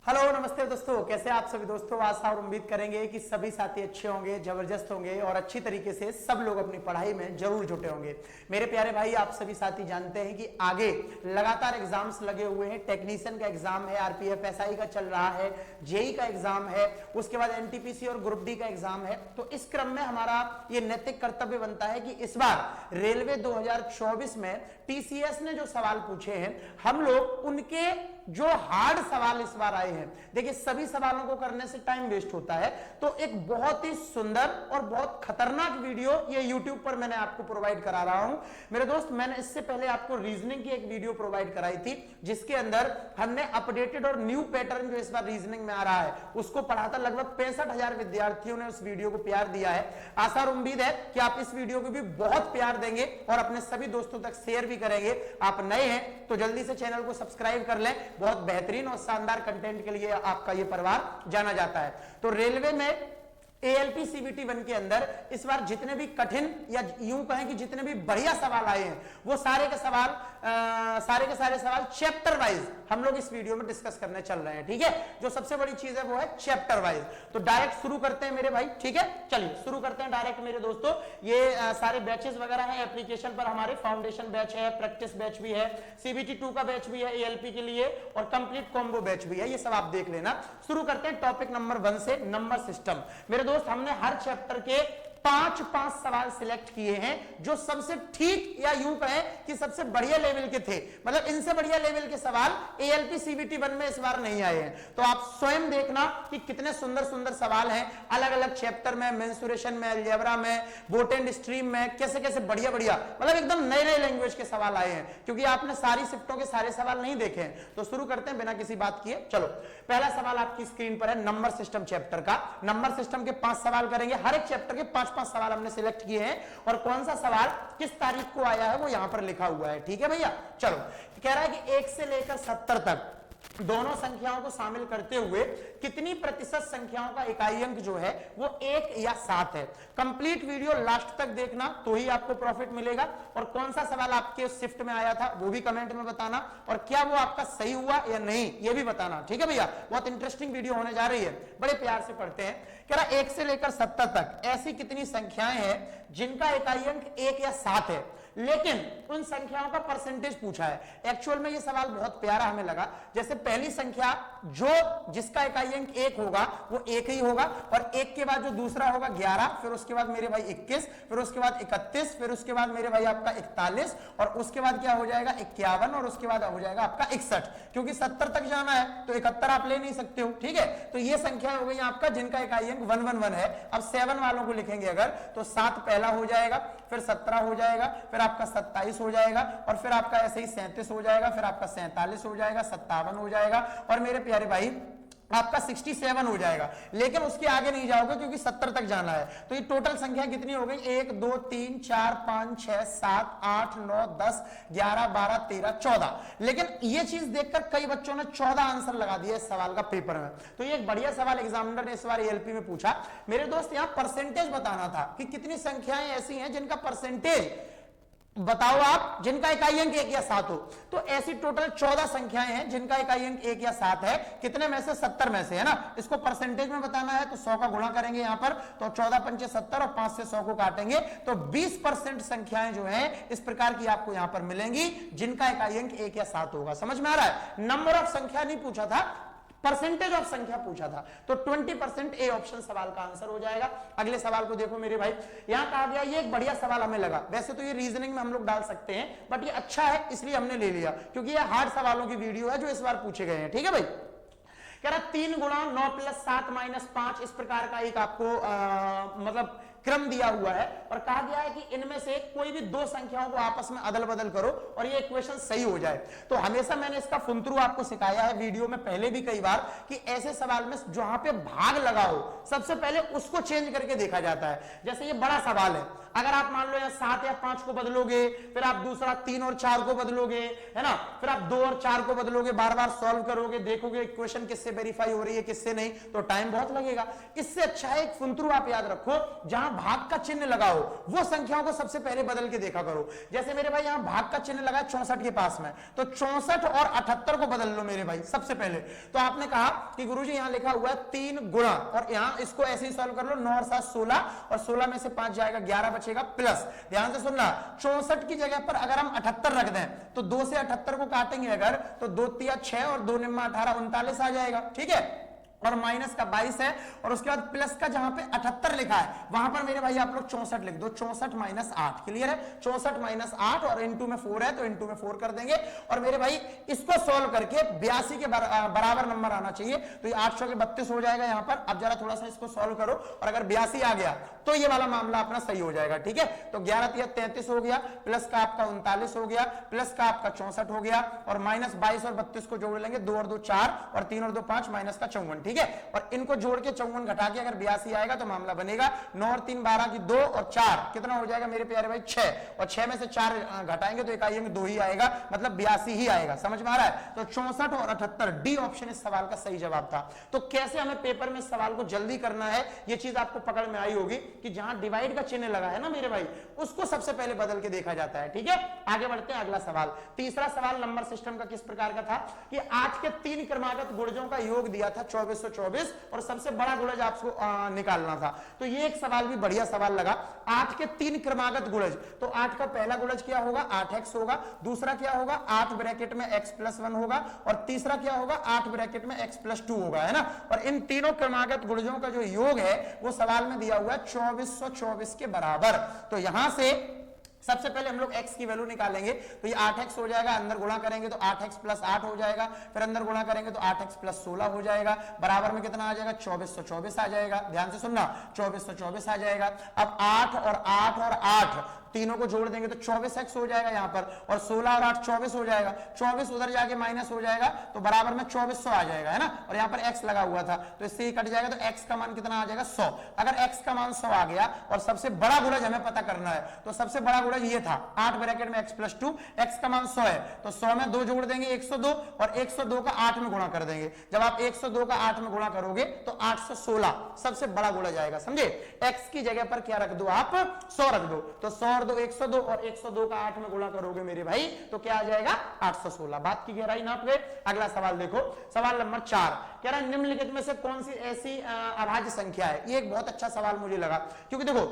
Hello नमस्ते दोस्तों, कैसे आप सभी दोस्तों। आशा और उम्मीद करेंगे कि सभी साथी अच्छे होंगे, जबरदस्त होंगे और अच्छी तरीके से सब लोग अपनी पढ़ाई में जरूर जुटे होंगे। मेरे प्यारे भाई, आप सभी साथी जानते हैं कि आगे लगातार एग्जाम्स लगे हुए हैं। टेक्नीशियन का एग्जाम है, आरपीएफ एसआई का चल रहा है, जेई का एग्जाम है, उसके बाद एनटीपीसी और ग्रुप डी का एग्जाम है। तो इस क्रम में हमारा ये नैतिक कर्तव्य बनता है कि इस बार रेलवे 2024 में टीसीएस ने जो सवाल पूछे हैं, हम लोग उनके जो हार्ड सवाल इस बार आए हैं, देखिए सभी सवालों को करने से टाइम वेस्ट होता है, तो एक बहुत ही सुंदर और बहुत खतरनाक वीडियो ये YouTube पर मैंने आपको प्रोवाइड करा रहा हूं। मेरे दोस्त, मैंने इससे पहले आपको रीजनिंग की एक वीडियो प्रोवाइड कराई थी, जिसके अंदर हमने अपडेटेड और न्यू पैटर्न जो इस बार रीजनिंग में आ रहा है उसको पढ़ा था। लगभग 65,000 विद्यार्थियों ने उस वीडियो को प्यार दिया है। आशा और उम्मीद है कि आप इस वीडियो को भी बहुत प्यार देंगे और अपने सभी दोस्तों तक शेयर भी करेंगे। आप नए हैं तो जल्दी से चैनल को सब्सक्राइब कर लें। बहुत बेहतरीन और शानदार कंटेंट के लिए आपका ये परिवार जाना जाता है। तो रेलवे में एएलपी सीबीटी 1 के अंदर इस बार जितने भी कठिन या यूं कहें कि जितने भी बढ़िया सवाल आए हैं, वो सारे के सारे सवाल चैप्टर वाइज हम लोग इस वीडियो में डिस्कस करने चल रहे हैं। ठीक है, जो सबसे बड़ी चीज है वो है चैप्टर वाइज। तो डायरेक्ट शुरू करते हैं मेरे भाई। ठीक है, चलिए शुरू करते हैं डायरेक्ट मेरे दोस्तों। ये सारे बैचेस वगैरह हैं एप्लीकेशन पर, हमारे फाउंडेशन बैच है, प्रैक्टिस बैच भी है, सीबीटी 2 का बैच भी है एएलपी के लिए, और कंप्लीट कॉम्बो बैच भी है। ये सब आप देख लेना। शुरू करते हैं टॉपिक नंबर 1 से, नंबर सिस्टम। मेरे दोस्त, हमने हर चैप्टर के 5 सवाल सिलेक्ट किए हैं जो सबसे ठीक या यूं कहें कि सबसे बढ़िया लेवल के थे। मतलब इनसे बढ़िया लेवल के सवाल एएलपी सीबीटी 1 में इस बार नहीं आए हैं। तो आप स्वयं देखना कि कितने सुंदर सुंदर सवाल हैं अलग अलग चैप्टर में, मेंसुरेशन में, अलजेब्रा में, बोट एंड स्ट्रीम में, कैसे कैसे बढ़िया बढ़िया, मतलब एकदम नए नए लैंग्वेज के सवाल आए हैं, क्योंकि आपने सारी शिफ्टों के सारे सवाल नहीं देखे हैं। तो शुरू करते हैं बिना किसी बात किए। चलो, पहला सवाल आपकी स्क्रीन पर है नंबर सिस्टम चैप्टर का। नंबर सिस्टम के 5 सवाल करेंगे। हर एक चैप्टर के 5 सवाल हमने सिलेक्ट किए हैं, और कौन सा सवाल किस तारीख को आया है वो यहां पर लिखा हुआ है। ठीक है भैया, चलो। कह रहा है कि 1 से लेकर 70 तक दोनों संख्याओं को शामिल करते हुए कितनी प्रतिशत संख्याओं का इकाई अंक जो है वो 1 या 7 है। कंप्लीट वीडियो लास्ट तक देखना तो ही आपको प्रॉफिट मिलेगा। और कौन सा सवाल आपके शिफ्ट में आया था वो भी कमेंट में बताना, और क्या वो आपका सही हुआ या नहीं ये भी बताना। ठीक है भैया, बहुत इंटरेस्टिंग वीडियो होने जा रही है, बड़े प्यार से पढ़ते हैं। कह रहा 1 से लेकर 70 तक ऐसी कितनी संख्याएं हैं जिनका इकाई अंक 1 या 7 है, लेकिन उन संख्याओं का परसेंटेज पूछा है। एक्चुअल में ये सवाल बहुत प्यारा हमें लगा। जैसे पहली संख्या जिसका इकाई अंक 1 होगा वो 1 ही होगा, और 1 के बाद जो दूसरा होगा 11, फिर उसके बाद मेरे भाई 21, फिर उसके बाद 31, फिर उसके बाद मेरे भाई आपका 41, और उसके बाद क्या हो जाएगा 51, और उसके बाद हो जाएगा आपका 61। क्योंकि 70 तक जाना है तो 71 आप ले नहीं सकते हो। ठीक है, तो ये संख्या हो गई आपका जिनका इकाई अंक 111 है। अब 7 वालों को लिखेंगे अगर, तो 7 पहला हो जाएगा, फिर 17 हो जाएगा, फिर आपका 27 हो जाएगा, और फिर आपका ऐसे ही 37 हो जाएगा, फिर आपका 47 हो जाएगा, 57 हो जाएगा, और मेरे प्यारे भाई आपका 67 हो जाएगा। लेकिन उसके आगे नहीं जाओगे क्योंकि 70 तक जाना है। तो ये टोटल संख्या कितनी हो गई? 1 2 3 4 5 6 7 8 9 10 11 12 13 14। लेकिन ये चीज देखकर कई बच्चों ने 14 आंसर लगा दिया इस सवाल का पेपर में। तो ये एक बढ़िया सवाल एग्जामिनर ने इस बार एएलपी में पूछा। मेरे दोस्त, यहां परसेंटेज बताना था कि कितनी संख्याएं ऐसी हैं जिनका परसेंटेज बताओ आप, जिनका इकाई अंक 1 या 7 हो। तो ऐसी टोटल 14 संख्याएं हैं जिनका इकाई अंक 1 या 7 है। कितने में से? 70 में से, है ना। इसको परसेंटेज में बताना है तो 100 का गुणा करेंगे यहां पर, तो 14 पंचे 70 और 5 से 100 को काटेंगे तो 20% संख्याएं जो हैं इस प्रकार की आपको यहां पर मिलेंगी जिनका इकाई अंक 1 या 7 होगा। समझ में आ रहा है? नंबर ऑफ संख्या नहीं पूछा था, परसेंटेज ऑफ संख्या पूछा था। तो 20% ए ऑप्शन सवाल का आंसर हो जाएगा। अगले सवाल को देखो मेरे भाई, यहां कहा गया, ये एक बढ़िया सवाल हमें लगा। वैसे तो ये रीजनिंग में हम लोग डाल सकते हैं, बट ये अच्छा है इसलिए हमने ले लिया, क्योंकि ये हार्ड सवालों की वीडियो है जो इस बार पूछे गए हैं। ठीक है भाई, कह रहा 3 गुणा 9 + 7 - 5, इस प्रकार का एक आपको मतलब क्रम दिया हुआ है, और कहा गया है कि इनमें से कोई भी 2 संख्याओं को आपस में अदल बदल करो और ये इक्वेशन सही हो जाए। तो हमेशा मैंने इसका फुंतरू आपको सिखाया है वीडियो में पहले भी कई बार, कि ऐसे सवाल में जहां पे भाग लगा हो सबसे पहले उसको चेंज करके देखा जाता है। जैसे ये बड़ा सवाल है, अगर आप मान लो यहाँ 7 या 5 को बदलोगे, फिर आप दूसरा 3 और 4 को बदलोगे, है ना, फिर आप 2 और 4 को बदलोगे, बार बार सॉल्व करोगे, देखोगे इक्वेशन किससे वेरीफाई हो रही है किससे नहीं, तो टाइम बहुत लगेगा। इससे अच्छा है एक फुंतरू आप याद रखो, जहां जहां भाग का चिन्ह लगाओ वो संख्याओं को सबसे पहले बदल के देखा करो। जैसे मेरे भाई यहां भाग का चिन्ह लगा 64 के पास में, तो 64 और 78 को बदल लो मेरे भाई सबसे पहले। तो आपने कहा कि गुरुजी यहां लिखा हुआ है 3 गुणा, और यहां इसको ऐसे ही सॉल्व कर लो, 9 और 7 16, और 16 में से 5 जाएगा 11 बचेगा प्लस। ध्यान से सुनना, 64 की जगह पर अगर हम 78 रख दें तो 2 से 78 को काटेंगे अगर, तो 2 तिया 6 और 2 निम्मा 18 39 आ जाएगा। ठीक है, और माइनस का 22 है, और उसके बाद प्लस का जहां पे 78 लिखा है वहां पर मेरे भाई आप लोग 64 लिख दो। 64 माइनस 8, क्लियर है? 64 माइनस 8 और इंटू में 4 है तो इंटू में 4 कर देंगे। और मेरे भाई इसको सॉल्व करके 82 के बराबर नंबर आना चाहिए, तो ये 800 के 32 हो जाएगा यहाँ पर। अब जरा थोड़ा सा इसको सॉल्व करो, और अगर 82 आ गया तो ये वाला मामला अपना सही हो जाएगा। ठीक है, तो 11 तिया 33 हो गया, प्लस का आपका 39 हो गया, प्लस का आपका 64 हो गया, और माइनस 22 और 32 को जोड़ लेंगे, 2 और 2 4, और 3 और 2 5, माइनस का 54। ठीक है, और इनको जोड़ के 54 घटा के अगर 82 आएगा तो मामला बनेगा। 9 और 3 12 की 2, और 4 कितना हो जाएगा मेरे प्यारे भाई 6, और 6 में से 4 घटाएंगे तो इकाइयों में 2 ही आएगा, मतलब 82 ही आएगा। समझ में आ रहा है? तो 64 और 78, डी ऑप्शन इस सवाल का सही जवाब था। तो कैसे हमें पेपर में सवाल को जल्दी करना है ये चीज आपको पकड़ में आई होगी कि जहां डिवाइड का चिन्ह लगा है ना मेरे भाई, उसको सबसे पहले बदल के देखा जाता है। ठीक है, आगे बढ़ते हैं। अगला सवाल, तीसरा सवाल नंबर सिस्टम का किस प्रकार का था कि आज के 3 क्रमागत गुणजों का योग दिया था 2424, और सबसे बड़ा गुणज आपको निकालना था। तो ये एक सवाल भी बढ़िया सवाल लगा। 8 के 3 क्रमागत गुणज, तो 8 का पहला गुणज क्या होगा? 8x होगा, दूसरा क्या होगा? 8 ब्रैकेट में x प्लस 1 होगा, और तीसरा क्या होगा? 8 ब्रैकेट में x प्लस 2 होगा, है ना? और इन तीनों क्रमागत गुणजों का जो योग है वो सवाल में दिया हुआ है 2424 के बराबर। तो यहां से सबसे पहले हम लोग x की वैल्यू निकालेंगे, तो ये 8x हो जाएगा, अंदर गुणा करेंगे तो 8x प्लस 8 हो जाएगा, फिर अंदर गुणा करेंगे तो 8x प्लस 16 हो जाएगा, बराबर में कितना आ जाएगा? 2424 आ जाएगा। ध्यान से सुनना, 2424 आ जाएगा। अब 8 और 8 और 8 तीनों को जोड़ देंगे तो 24x हो जाएगा यहाँ पर, और 16 और 8 24 हो जाएगा, 24 उधर जाके माइनस हो जाएगा तो बराबर में 2400 आ जाएगा, है ना? और यहाँ पर x लगा हुआ था तो इससे ही कट जाएगा, तो x का मान कितना आ जाएगा? 100। अगर x का मान 100 आ गया और सबसे बड़ा गुणज हमें पता करना है, तो सबसे बड़ा गुणज ये था 8 ब्रैकेट में x प्लस 2, x का मान 100 है तो 100 में 2 जोड़ देंगे 102, और 102 का 8 में गुणा कर देंगे। जब आप 102 का 8 में गुणा करोगे तो 816 सबसे बड़ा गुणज आएगा, समझे? x की जगह पर क्या रख दो आप? 100 रख दो, तो 100 और 2 102, और 102 का 8 में गुणा करोगे मेरे भाई तो क्या आ जाएगा? 816। बात की गहराई नाप गए। अगला सवाल देखो, सवाल नंबर 4 कह रहा है निम्नलिखित में से कौन सी ऐसी अभाज्य संख्या है? ये एक बहुत अच्छा सवाल मुझे लगा, क्योंकि देखो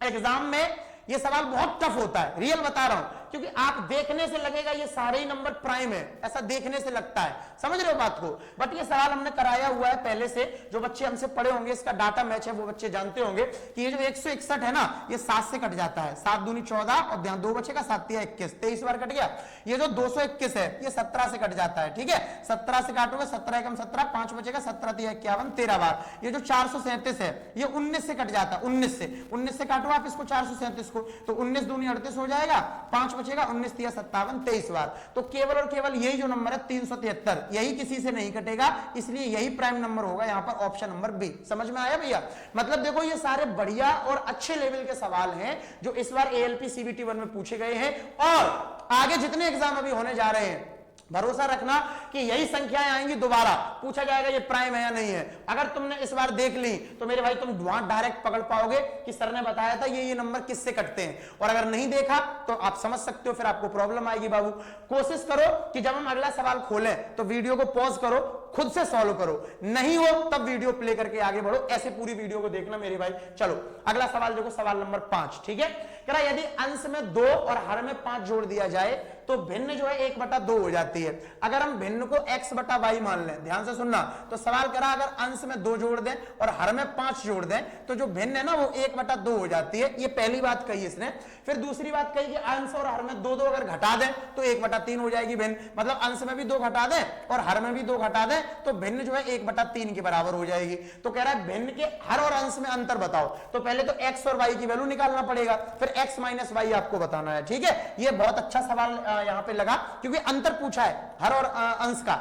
एग्जाम में ये सवाल बहुत टफ होता है, रियल बता रहा हूं, क्योंकि आप देखने से लगेगा ये सारे ही नंबर प्राइम है, ऐसा देखने से लगता है, समझ रहे हो बात को? बट ये सवाल हमने कराया हुआ है पहले से, जो बच्चे हमसे पढ़े होंगे, इसका डाटा मैच है, वो बच्चे जानते होंगे कि ये जो 161 है ना, ये 7 से कट जाता है, 7 दूनी 14, और ध्यान 2 बचेगा, 7 तिया 21, 23 बार कट गया। ये जो 221 है ये 17 से कट जाता है, ठीक है? 17 से काटोगे, 17 एकम 17, 5 बचेगा, 17 तिया 51, 13 बार। ये जो 437 है ये 19 से कट जाता है, 19 से काटो आप इसको 437 को, तो 19 दूनी 38 हो जाएगा, 5 बचेगा, 19 तिया 57, 23 बार। तो केवल और केवल यही जो नंबर है 373, यही किसी से नहीं कटेगा, इसलिए यही प्राइम नंबर होगा यहाँ पर, ऑप्शन नंबर बी। समझ में आया भैया? मतलब देखो ये सारे बढ़िया और अच्छे लेवल के सवाल हैं जो इस बार ALP CBT 1 में पूछे गए हैं, और आगे जितने एग्जाम अभी होने जा रहे हैं भरोसा रखना कि यही संख्याएं आएंगी, दोबारा पूछा जाएगा ये प्राइम है या नहीं है। अगर तुमने इस बार देख ली तो मेरे भाई तुम डायरेक्ट पकड़ पाओगे कि सर ने बताया था ये नंबर किससे कटते हैं, और अगर नहीं देखा तो आप समझ सकते हो, फिर आपको प्रॉब्लम आएगी बाबू। कोशिश करो कि जब हम अगला सवाल खोलें तो वीडियो को पॉज करो, खुद से सॉल्व करो, नहीं हो तब वीडियो प्ले करके आगे बढ़ो, ऐसे पूरी वीडियो को देखना मेरे भाई। चलो अगला सवाल देखो, सवाल नंबर 5, ठीक है? कह रहा यदि अंश में 2 और हर में 5 जोड़ दिया जाए तो भिन्न जो है 1/2 हो जाती है। अगर हम भिन्न को x/y मान लें, ध्यान से सुनना, तो सवाल करा अगर अंश में 2 जोड़ दें और हर में 5 जोड़ दें तो जो भिन्न है ना वो 1/2 हो जाती है। ये पहली बात कही इसने। फिर दूसरी बात कही कि अंश और हर में 2 अगर घटा दें तो 1/3 हो जाएगी भिन्न, मतलब अंश में भी 2 घटा दें और हर में भी 2 घटा दें तो भिन्न जो है 1/3 के बराबर हो जाएगी। तो कह रहा है भिन्न के हर और अंश में अंतर बताओ, तो पहले तो x और y की वैल्यू निकालना पड़ेगा, फिर x माइनस y आपको बताना है, ठीक है? ये बहुत अच्छा सवाल यहां पे लगा क्योंकि अंतर पूछा है हर और अंश का।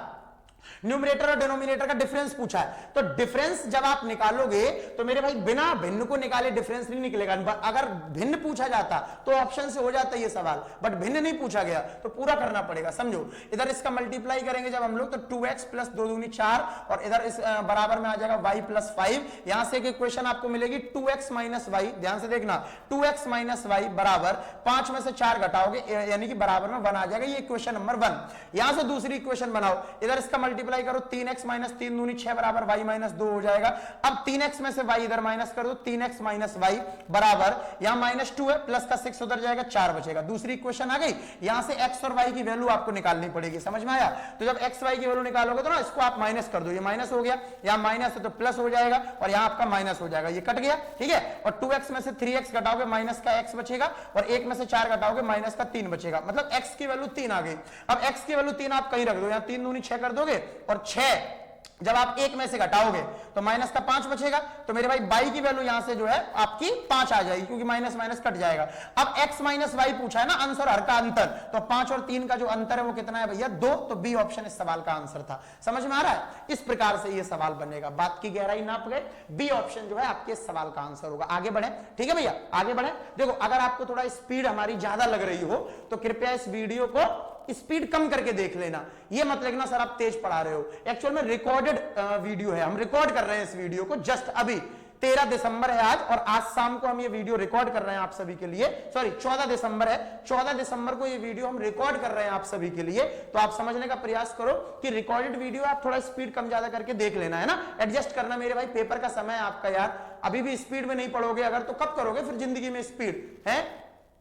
न्यूमरेटर और डिनोमिनेटर का डिफरेंस पूछा है, तो डिफरेंस जब आप निकालोगे तो मेरे भाई बिना भिन्न को निकाले डिफरेंस नहीं निकलेगा। अगर भिन्न पूछा जाता तो ऑप्शन से हो जाता ये सवाल, बट भिन्न नहीं पूछा गया तो पूरा करना पड़ेगा। समझो, इधर इसका मल्टीप्लाई करेंगे जब हम लोग तो 2x प्लस 2 दूनी 4 और इधर इस बराबर में आ जाएगा y प्लस 5। यहां से एक इक्वेशन आपको मिलेगी 2x माइनस वाई, ध्यान से देखना 2x माइनस वाई बराबर 5 में से 4 घटाओगे यानी कि बराबर में 1 आ जाएगा। ये इक्वेशन नंबर 1। यहां से दूसरी इक्वेशन बनाओ, इधर इसका मल्टीप्लाई करो 3x माइनस 3 दूनी 6 बराबर y माइनस 2 हो जाएगा। अब 3x में से y इधर माइनस कर दो, 3x माइनस y बराबर यहां -2 है, प्लस का 6 उधर जाएगा, 4 बचेगा। दूसरी इक्वेशन आ गई, यहां से x और y की वैल्यू आपको निकालनी पड़ेगी। समझ में आया? तो जब x y की वैल्यू निकालोगे तो ना इसको आप माइनस कर दो, ये माइनस हो गया, यहां माइनस है तो प्लस हो जाएगा और यहां आपका माइनस हो जाएगा, ये कट गया। ठीक है, और 2x में से 3x घटाओगे माइनस का x बचेगा और 1 में से 4 घटाओगे माइनस का 3 बचेगा, मतलब x की वैल्यू 3 आ गई। अब x की वैल्यू 3 आप कहीं रख दो, यहां 3 दूनी 6 कर दोगे और 6 जब आप 1 में से घटाओगे तो माइनस का 5 बचेगा। तो मेरे भाई y की वैल्यू यहां से जो है आपकी 5 आ जाएगी, क्योंकि माइनस माइनस कट जाएगा। अब x माइनस वाई पूछा है ना, आंसर हर का अंतर, तो 5 और 3 का जो अंतर है वो कितना है भैया? 2। तो बी ऑप्शन इस सवाल का आंसर था। समझ में आ रहा है? इस प्रकार से ये सवाल बनेगा, बात की गहराई नाप गए, बी ऑप्शन जो है आपके इस सवाल का आंसर होगा। आगे बढ़े, ठीक है भैया, आगे बढ़े। देखो, अगर आपको थोड़ा स्पीड हमारी ज्यादा लग रही हो तो कृपया इस वीडियो को स्पीड कम करके देख लेना। ये मत लिखना सर आप तेज पढ़ा रहे हो, एक्चुअल में रिकॉर्डेड वीडियो है, हम रिकॉर्ड कर रहे हैं इस वीडियो को जस्ट अभी। 13 दिसंबर है आज और आज शाम को हम ये वीडियो रिकॉर्ड कर रहे हैं आप सभी के लिए। सॉरी 14 दिसंबर है, 14 दिसंबर को ये वीडियो हम रिकॉर्ड कर रहे हैं आप सभी के लिए। तो आप समझने का प्रयास करो कि रिकॉर्डेड वीडियो आप थोड़ा स्पीड कम ज्यादा करके देख लेना, है ना, एडजस्ट करना मेरे भाई। पेपर का समय है आपका यार, अभी भी स्पीड में नहीं पढ़ोगे अगर तो कब करोगे फिर जिंदगी में स्पीड है?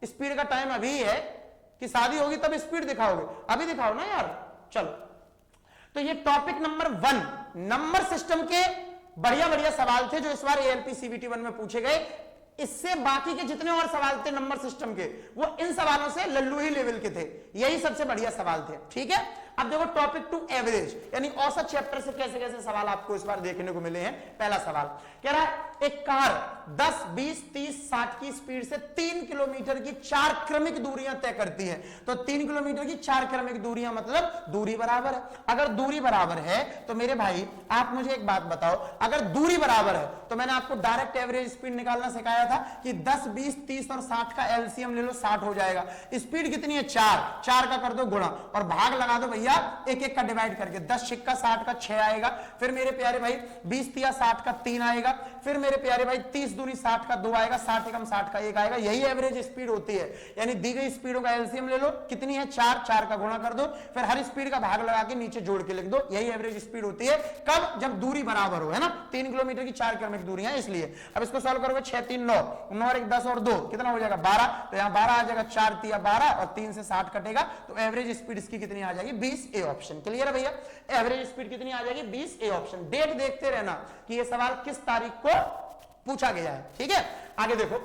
स्पीड का टाइम अभी है कि शादी होगी तब स्पीड दिखाओगे, अभी दिखाओ ना यार। चलो, तो ये टॉपिक नंबर 1 नंबर सिस्टम के बढ़िया बढ़िया सवाल थे जो इस बार एएलपी सीबीटी 1 में पूछे गए। इससे बाकी के जितने और सवाल थे नंबर सिस्टम के, वो इन सवालों से लल्लू ही लेवल के थे, यही सबसे बढ़िया सवाल थे। ठीक है, अब देखो टॉपिक 2 एवरेज, यानी औसत चैप्टर से कैसे कैसे सवाल आपको इस बार देखने को मिले हैं। पहला सवाल कह रहा है एक कार 10, 20, 30, 60 की स्पीड से 3 किलोमीटर की 4 क्रमिक दूरियां तय करती है। तो 3 किलोमीटर की 4 क्रमिक दूरियां मतलब दूरी बराबर है। अगर दूरी बराबर है तो मेरे भाई आप मुझे एक बात बताओ, अगर दूरी बराबर है तो मैंने आपको डायरेक्ट एवरेज स्पीड निकालना सिखाया था कि 10, 20, 30 और 60 का एलसीएम ले लो, 60 हो जाएगा। स्पीड कितनी है? 4 का कर दो गुणा और भाग लगा दो भैया एक एक का डिवाइड करके। 10 सिक्का 60 का 6 आएगा, फिर मेरे प्यारे भाई 20 तिया 60 का 3 आएगा, फिर मेरे प्यारे भाई 30 दूनी 60 का 2 आएगा, 60 एकम 60 का 1 आएगा। यही एवरेज स्पीड होती है, यानी दी गई स्पीडों का एलसीएम ले लो, कितनी है? 4 का गुणा कर दो, फिर हर स्पीड का भाग लगा के नीचे जोड़ के लिख दो। यही एवरेज स्पीड होती है, कब? जब दूरी बराबर हो, है ना। 3 किलोमीटर की 4 क्रमिक दूरियां है इसलिए। अब इसको सॉल्व करोगे 6 3 9 9 और 1 10 और 2 कितना हो जाएगा? 12। तो यहां 12 आ जाएगा, 4 तिया 12 और 3 से 60 कटेगा, तो एवरेज स्पीड इसकी कितनी आ जाएगी? 20। ए ऑप्शन क्लियर है भैया, एवरेज स्पीड कितनी आ जाएगी? 20। A option. डेट देखते रहना कि ये सवाल किस तारीख को पूछा गया है। ठीक है, आगे देखो,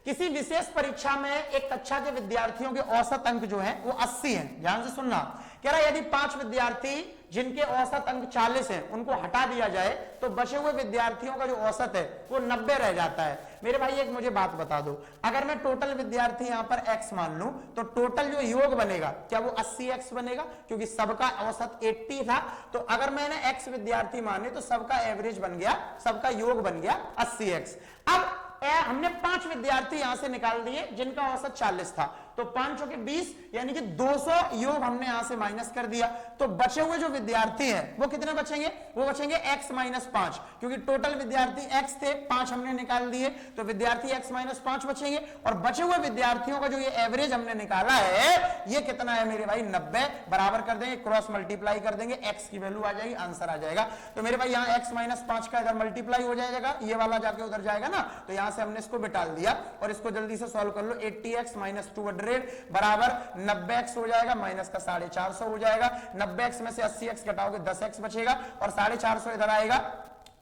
किसी विशेष परीक्षा में एक कक्षा के विद्यार्थियों के औसत अंक जो है वो 80 हैं। ध्यान से सुनना, कह रहा है यदि 5 विद्यार्थी जिनके औसत अंक 40 हैं उनको हटा दिया जाए तो बचे हुए विद्यार्थियों का जो औसत है वो 90 रह जाता है। मेरे भाई एक मुझे बात बता दो, अगर मैं टोटल विद्यार्थी यहां पर x मान लूं तो टोटल जो योग बनेगा क्या वो 80x बनेगा? क्योंकि सबका औसत 80 था, तो अगर मैंने x विद्यार्थी माने तो सबका एवरेज बन गया, सबका योग बन गया 80x। अब हमने 5 विद्यार्थी यहां से निकाल दिए जिनका औसत 40 था, तो 5 के 20 यानी कि 200 योग हमने यहां से माइनस कर दिया। तो बचे हुए जो विद्यार्थी हैं वो कितने बचेंगे? वो बचेंगे x माइनस 5, क्योंकि टोटल विद्यार्थी x थे, 5 हमने निकाल दिए, तो विद्यार्थी x माइनस 5 बचेंगे। और बचे हुए विद्यार्थियों का जो ये एवरेज हमने निकाला है ये कितना है मेरे भाई? 90। बराबर कर देंगे, क्रॉस मल्टीप्लाई कर देंगे, x की वैल्यू आ जाएगी, आंसर आ जाएगा। तो मेरे भाई यहाँ x माइनस 5 का इधर मल्टीप्लाई हो जाएगा, ये वाला जाके उधर जाएगा ना, तो यहां से हमने इसको बिटाल दिया और इसको जल्दी से सॉल्व कर लो। 80x माइनस 200 बराबर 90x हो जाएगा, माइनस का 450 हो जाएगा। 90x में से 80x घटाओगे 10x बचेगा और 450 इधर आएगा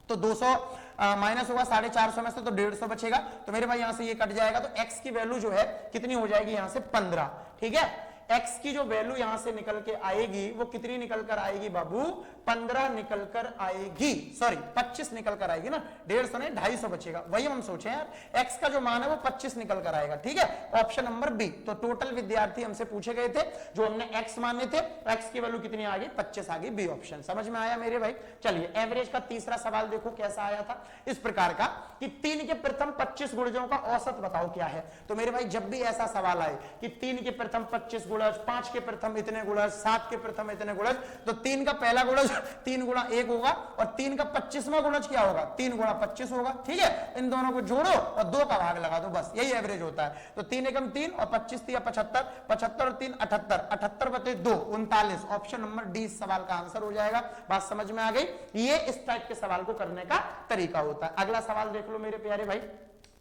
तो 200 माइनस होगा 450 में से, तो 150 बचेगा। तो मेरे भाई यहां से ये कट जाएगा, तो x की वैल्यू जो है कितनी हो जाएगी? यहां से 15। ठीक है, x की जो वैल्यू यहां से निकल के आएगी वो कितनी निकल कर आएगी बाबू? 15 निकल कर आएगी, सॉरी 25 निकल कर आएगी ना, 150 नहीं 250 बचेगा, वही हम सोचे यार, x का जो मान है वो 25 निकल कर आएगा, ठीक है, ऑप्शन नंबर बी। तो टोटल विद्यार्थी हमसे पूछे गए थे, जो हमने x माने थे, x की वैल्यू कितनी आ गई, 25 आ गई, बी ऑप्शन। समझ में आया मेरे भाई? चलिए एवरेज का तीसरा सवाल देखो कैसा आया था, इस प्रकार का कि 3 के प्रथम 25 गुणजों का औसत बताओ क्या है। तो मेरे भाई जब भी ऐसा सवाल आए कि 3 के प्रथम 25 गुणज, 5 के प्रथम इतने गुणज, 7 के प्रथम इतने गुणज, तो 3 का पहला गुणज 3 गुणा 1 होगा और 3 का 25वां गुणज क्या होगा, 3 गुणा 25 होगा, ठीक है। इन दोनों को जोड़ो और 2 का भाग लगा दो, बस यही एवरेज होता है। तो 3 एकम 3 और 25 या 75, 75 और 3 78, 78 बटे 2 39, ऑप्शन नंबर डी इस सवाल का आंसर हो जाएगा। बात समझ में आ गई? ये इस टाइप के सवाल को करने का तरीका होता है। अगला सवाल देख लो मेरे प्यारे भाई,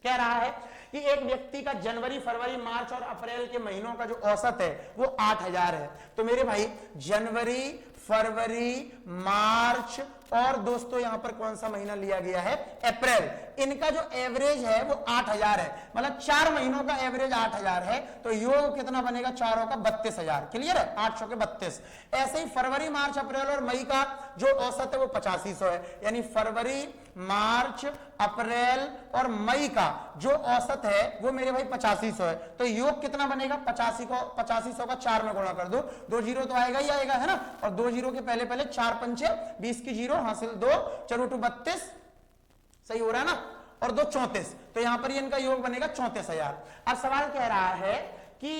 कह रहा है कि एक व्यक्ति का जनवरी, फरवरी, मार्च और अप्रैल के महीनों का जो औसत है वो 8000 है। तो मेरे भाई जनवरी, फरवरी, मार्च और दोस्तों यहां पर कौन सा महीना लिया गया है, अप्रैल, इनका जो एवरेज है वो 8000 है, मतलब 4 महीनों का एवरेज 8000 है। तो योग कितना बनेगा चारों का, 32000। क्लियर है? 800 के 32। ऐसे ही फरवरी, मार्च, अप्रैल और मई का जो औसत है वो 8500 है, यानी फरवरी, मार्च, अप्रैल और मई का जो औसत है वो मेरे भाई 8500 है। तो योग कितना बनेगा, 8500 का 4 में गुणा कर दो, 2 जीरो तो आएगा ही आएगा, है ना, और 2 जीरो के पहले पहले 4 पंचे 20 की जीरो हासिल 2, चलो 32 सही हो रहा है ना, और 2 34, तो यहां पर इनका योग बनेगा 34000। अब सवाल कह रहा है कि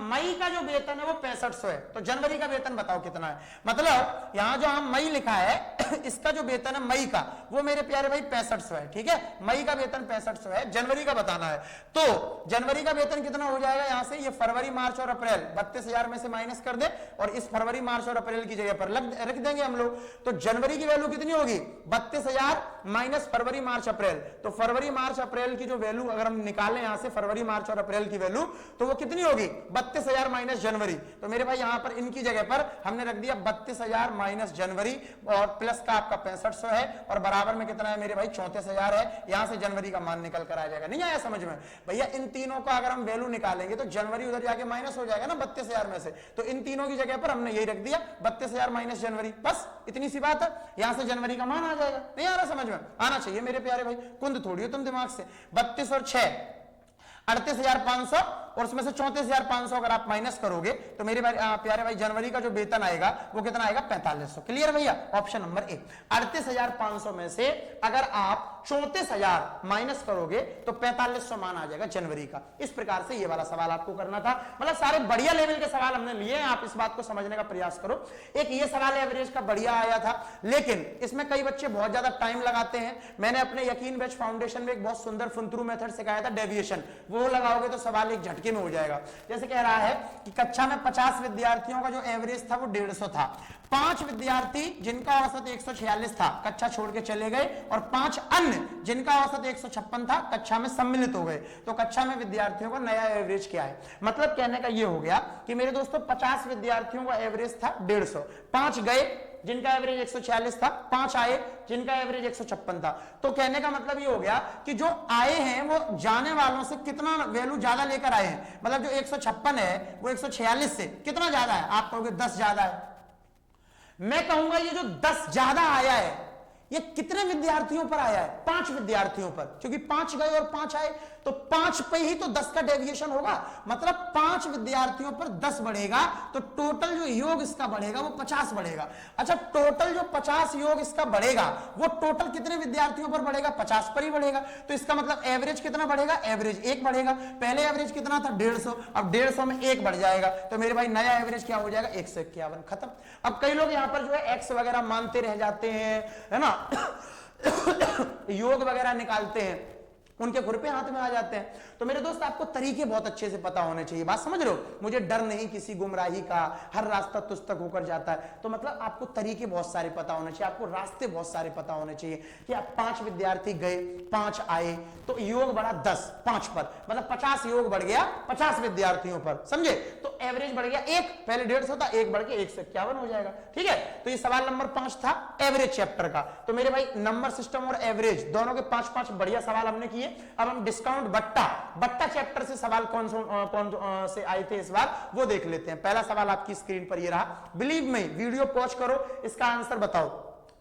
मई का जो वेतन है वो 6500 है, तो जनवरी का वेतन बताओ कितना है। मतलब यहां जो हम मई लिखा है इसका जो वेतन है मई का वो मेरे प्यारे भाई 6500 है, ठीक है, मई का वेतन 6500 है, जनवरी का बताना है। तो जनवरी का वेतन कितना हो जाएगा, यहां से ये फरवरी, मार्च और अप्रैल 32000 में से माइनस कर दे और इस फरवरी, मार्च और अप्रैल की जगह पर रख देंगे हम लोग। तो जनवरी की वैल्यू कितनी होगी, 32000 माइनस फरवरी, मार्च, अप्रैल। तो फरवरी, मार्च, अप्रैल की जो वैल्यू अगर हम निकालें यहां से फरवरी, मार्च और अप्रैल की वैल्यू, तो वो कितनी होगी, 32000 माइनस जनवरी। तो मेरे भाई यहां पर इनकी जगह पर हमने रख दिया 32000 माइनस जनवरी और प्लस का आपका 6500 है और बराबर में कितना है मेरे भाई 34000 है। यहां से जनवरी का मान निकल कर आ जाएगा। नहीं आया समझ में भैया? इन तीनों का अगर हम वैल्यू निकालेंगे तो जनवरी उधर जाके माइनस हो जाएगा ना 32000 में से, तो इन तीनों की जगह पर हमने यही रख दिया 32000 माइनस जनवरी, बस इतनी सी बात है। यहां से जनवरी का मान आ जाएगा। नहीं आ रहा समझ में? आना चाहिए मेरे प्यारे भाई, कुंद थोड़ी हो तुम दिमाग से। 32 और 6 38500 और उसमें से 34500 अगर आप माइनस करोगे तो मेरे प्यारे भाई जनवरी का जो वेतन आएगा वो कितना आएगा, 4500। क्लियर भैया? Option number A. 38500 में से अगर आप 34000 माइनस करोगे तो 4500 मान आ जाएगा जनवरी का। इस प्रकार से ये वाला सवाल आपको करना था। मतलब सारे बढ़िया लेवल के सवाल हमने लिए हैं, आप इस बात को समझने का प्रयास करो। एक ये सवाल एवरेज का बढ़िया आया था, लेकिन इसमें कई बच्चे बहुत ज्यादा टाइम लगाते हैं। मैंने अपने यकीन बैच फाउंडेशन में एक बहुत सुंदर फुंतरू मेथड सिखाया था, डेविएशन, वो लगाओगे तो सवाल एक झटके में हो जाएगा। जैसे कह रहा है कि कक्षा में 50 विद्यार्थियों का जो एवरेज था वो 150 था, 5 विद्यार्थी जिनका औसत 146 था कक्षा छोड़ के चले गए और 5 अन्य जिनका औसत 156 था कक्षा में सम्मिलित हो गए। तो कक्षा में विद्यार्थियों का नया एवरेज क्या है? मतलब कहने का ये हो गया कि मेरे दोस्तों 50 विद्यार्थियों का एवरेज था 150, 5 गए जिनका एवरेज 146 था, 5 आए जिनका एवरेज 156 था। तो कहने का मतलब ये हो गया कि जो आए हैं वो जाने वालों से कितना वैल्यू ज्यादा लेकर आए हैं। मतलब जो 156 है वो 146 से कितना ज्यादा है? आप कहोगे 10 ज्यादा है। मैं कहूंगा ये जो 10 ज्यादा आया है ये कितने विद्यार्थियों पर आया है? 5 विद्यार्थियों पर, क्योंकि 5 गए और 5 आए तो 5 पे ही तो 10 का डेविएशन होगा। मतलब 5 विद्यार्थियों पर 10 बढ़ेगा तो टोटल जो योग इसका बढ़ेगा वो 50 बढ़ेगा। अच्छा, टोटल जो 50 योग इसका बढ़ेगा वो टोटल कितने विद्यार्थियों पर बढ़ेगा? 50 पर ही बढ़ेगा। तो इसका मतलब एवरेज कितना बढ़ेगा? एवरेज 1 बढ़ेगा। पहले एवरेज कितना था? 150, अब 150 में 1 बढ़ जाएगा तो मेरे भाई नया एवरेज क्या हो जाएगा? 151। खत्म। अब कई लोग यहां पर जो है एक्स वगैरह मानते रह जाते हैं, है ना योग वगैरह निकालते हैं, उनके खुरपे हाथ में आ जाते हैं। तो मेरे दोस्त आपको तरीके बहुत अच्छे से पता होने चाहिए। बात समझ रहे हो? मुझे डर नहीं किसी गुमराही का, हर रास्ता तुझ तक होकर जाता है। तो मतलब आपको तरीके बहुत सारे पता होने चाहिए, आपको रास्ते बहुत सारे पता होने चाहिए कि आप 5 विद्यार्थी गए, 5 आए तो योग बढ़ा 10, 5 पर, मतलब 50 योग बढ़ गया 50 विद्यार्थियों पर, समझे? तो एवरेज बढ़ गया 1, पहले 150 था, 1 बढ़ के 151 हो जाएगा। ठीक है, तो ये सवाल नंबर 5 था एवरेज चैप्टर का। तो मेरे भाई नंबर सिस्टम और एवरेज दोनों के 5-5 बढ़िया सवाल हमने किए। अब हम डिस्काउंट बट्टा बट्टा चैप्टर से सवाल कौन से आए थे इस बार वो देख लेते हैं। पहला सवाल आपकी स्क्रीन पर ये रहा, बिलीव मी, वीडियो पॉज करो, इसका आंसर बताओ।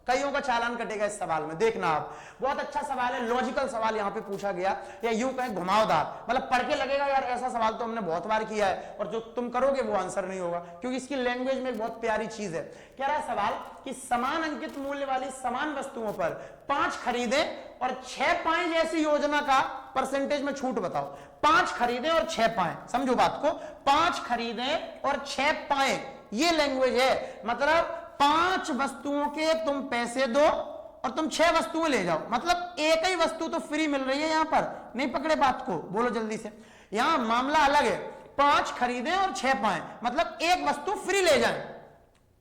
कईयों का चालान कटेगा इस सवाल में, देखना आप। बहुत अच्छा सवाल है, लॉजिकल सवाल यहां पे पूछा गया, या यूं कहें घुमावदार, मतलब पढ़ के लगेगा यार ऐसा सवाल तो हमने बहुत बार किया है, और जो तुम करोगे वो आंसर नहीं होगा, क्योंकि इसकी लैंग्वेज में बहुत प्यारी चीज है। कह रहा है सवाल कि समान अंकित मूल्य वाली समान वस्तुओं पर 5 खरीदें और 6 पाएं जैसी योजना का परसेंटेज में छूट बताओ। 5 खरीदें और 6 पाएं, समझो बात को, 5 खरीदें और 6 पाएं, ये लैंग्वेज है। मतलब 5 वस्तुओं के तुम पैसे दो और तुम 6 वस्तुएं ले जाओ, मतलब एक ही वस्तु तो फ्री मिल रही है। यहां पर नहीं पकड़े बात को, बोलो जल्दी से। यहां मामला अलग है, 5 खरीदें और 6 पाएं, मतलब एक वस्तु फ्री ले जाएं।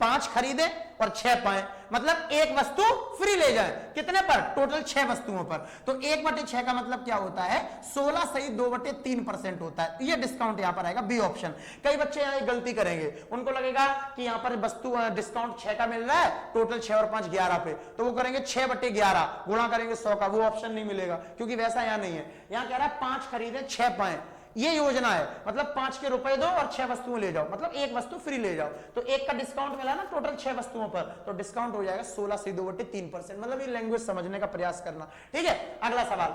5 खरीदें और 6 पाएं, मतलब एक वस्तु फ्री ले जाए। कितने पर? टोटल 6 वस्तुओं पर। तो 1/6 का मतलब क्या होता है? 16 सही 2/3% होता है। ये डिस्काउंट यहां पर आएगा, बी ऑप्शन। कई बच्चे यहां गलती करेंगे, उनको लगेगा कि यहां पर वस्तु डिस्काउंट 6 का मिल रहा है, टोटल 6 और 5 11 पे, तो वो करेंगे 6/11 गुणा करेंगे 100 का, वो ऑप्शन नहीं मिलेगा, क्योंकि वैसा यहां नहीं है। यहां कह रहा है 5 खरीदे 6 पाएं, ये योजना है। मतलब 5 के रुपए दो और 6 वस्तुएं ले जाओ, मतलब एक वस्तु फ्री ले जाओ। तो एक का डिस्काउंट मिला ना टोटल 6 वस्तुओं पर, तो डिस्काउंट हो जाएगा 16 से 2/3%। मतलब ये लैंग्वेज समझने का प्रयास करना, ठीक है। अगला सवाल,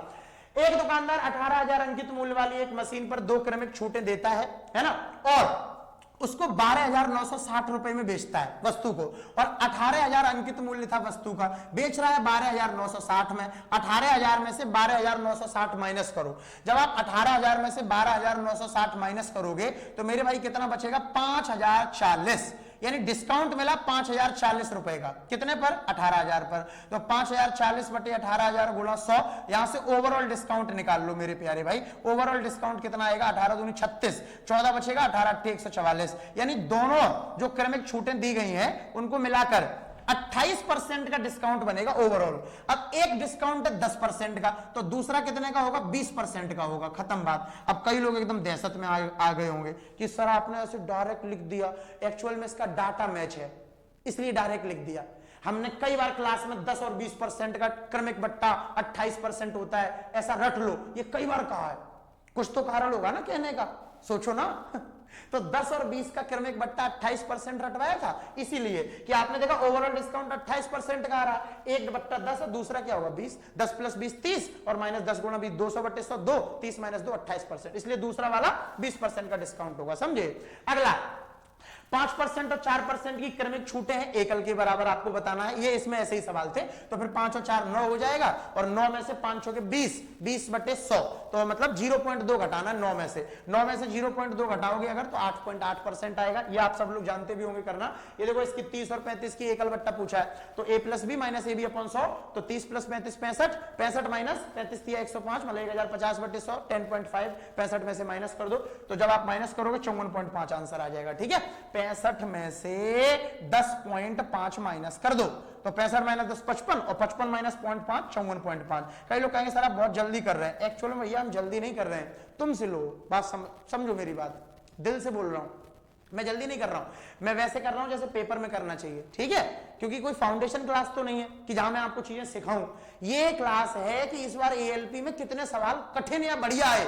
एक दुकानदार 18,000 अंकित मूल्य वाली एक मशीन पर 2 क्रमिक छूटें देता है ना, और उसको 12,960 रुपए में बेचता है वस्तु को, और 18,000 अंकित मूल्य था वस्तु का, बेच रहा है 12,960 में। 18,000 में से 12,960 माइनस करो। जब आप 18,000 में से 12,960 माइनस करोगे तो मेरे भाई कितना बचेगा? 5,040, यानी डिस्काउंट मिला 5,040 रुपए का। कितने पर? 18,000 पर। तो 5,040 बटे 18,000 गुणा 100, यहां से ओवरऑल डिस्काउंट निकाल लो मेरे प्यारे भाई। ओवरऑल डिस्काउंट कितना आएगा? 18 दूनी 36, 14 बचेगा, 18 8 144, यानी दोनों जो क्रमिक छूटें दी गई हैं उनको मिलाकर 28% का डिस्काउंट बनेगा ओवरऑल। अब एक डिस्काउंट है 10% का, तो दूसरा कितने का होगा? 20% का होगा। खत्म बात। अब कई लोग एकदम दहशत में आ गए होंगे कि सर आपने ऐसे डायरेक्ट लिख दिया, एक्चुअल में इसका डाटा मैच है इसलिए डायरेक्ट लिख दिया। हमने कई बार क्लास में 10 और 20% का क्रमिक बट्टा 28% होता है, ऐसा रट लो, ये कई बार कहा है। कुछ तो कारण होगा ना कहने का, सोचो ना। तो 10 और 20 का क्रमिक बट्टा 28% रटवाया था, इसीलिए कि आपने देखा ओवरऑल डिस्काउंट 28% का आ रहा। 1/10 और दूसरा क्या होगा? 20, 10 + 20 30, और माइनस 10 गुणा 20 200/100 2, 30 - 2 28%, इसलिए दूसरा वाला 20% का डिस्काउंट होगा। समझे? अगला 5% और 4% की क्रमिक छूटें हैं, एकल के बराबर आपको बताना है। ये इसमें ऐसे ही सवाल थे, तो फिर 5 और 4 9 हो जाएगा, और 9 में से 5 6 के 20, 20/100, तो मतलब 0.2 घटाना 9 में से। 9 में से 0.2 घटाओगे अगर तो 8.8% आएगा। ये आप सब लोग जानते भी होंगे करना। ये देखो इसकी 30 और 35 की एकल बट्टा पूछा है, तो a + b - ab/100, तो 30 + 35 65, 65 - 35 दिया 105, मतलब 1050/100, 10.5 65 में से माइनस कर दो, तो जब आप माइनस करोगे 54.5 आंसर आ जाएगा। ठीक है, 65 में से 10.5 माइनस कर दो, तो 65 - 10 55, और 55 - 0.5 54.5। कई लोग कहेंगे सर आप बहुत जल्दी कर रहे हैं। एक्चुअली में भैया हम जल्दी नहीं कर रहे हैं, तुमसे लो बात समझो मेरी बात, दिल से बोल रहा हूं। मैं जल्दी नहीं कर रहा हूं, मैं वैसे कर रहा हूं जैसे पेपर में करना चाहिए। ठीक है, क्योंकि कोई फाउंडेशन क्लास तो नहीं है कि जहां मैं आपको चीजें सिखाऊं। ये क्लास है कि इस बार ALP में कितने सवाल कठिन या बढ़िया आए,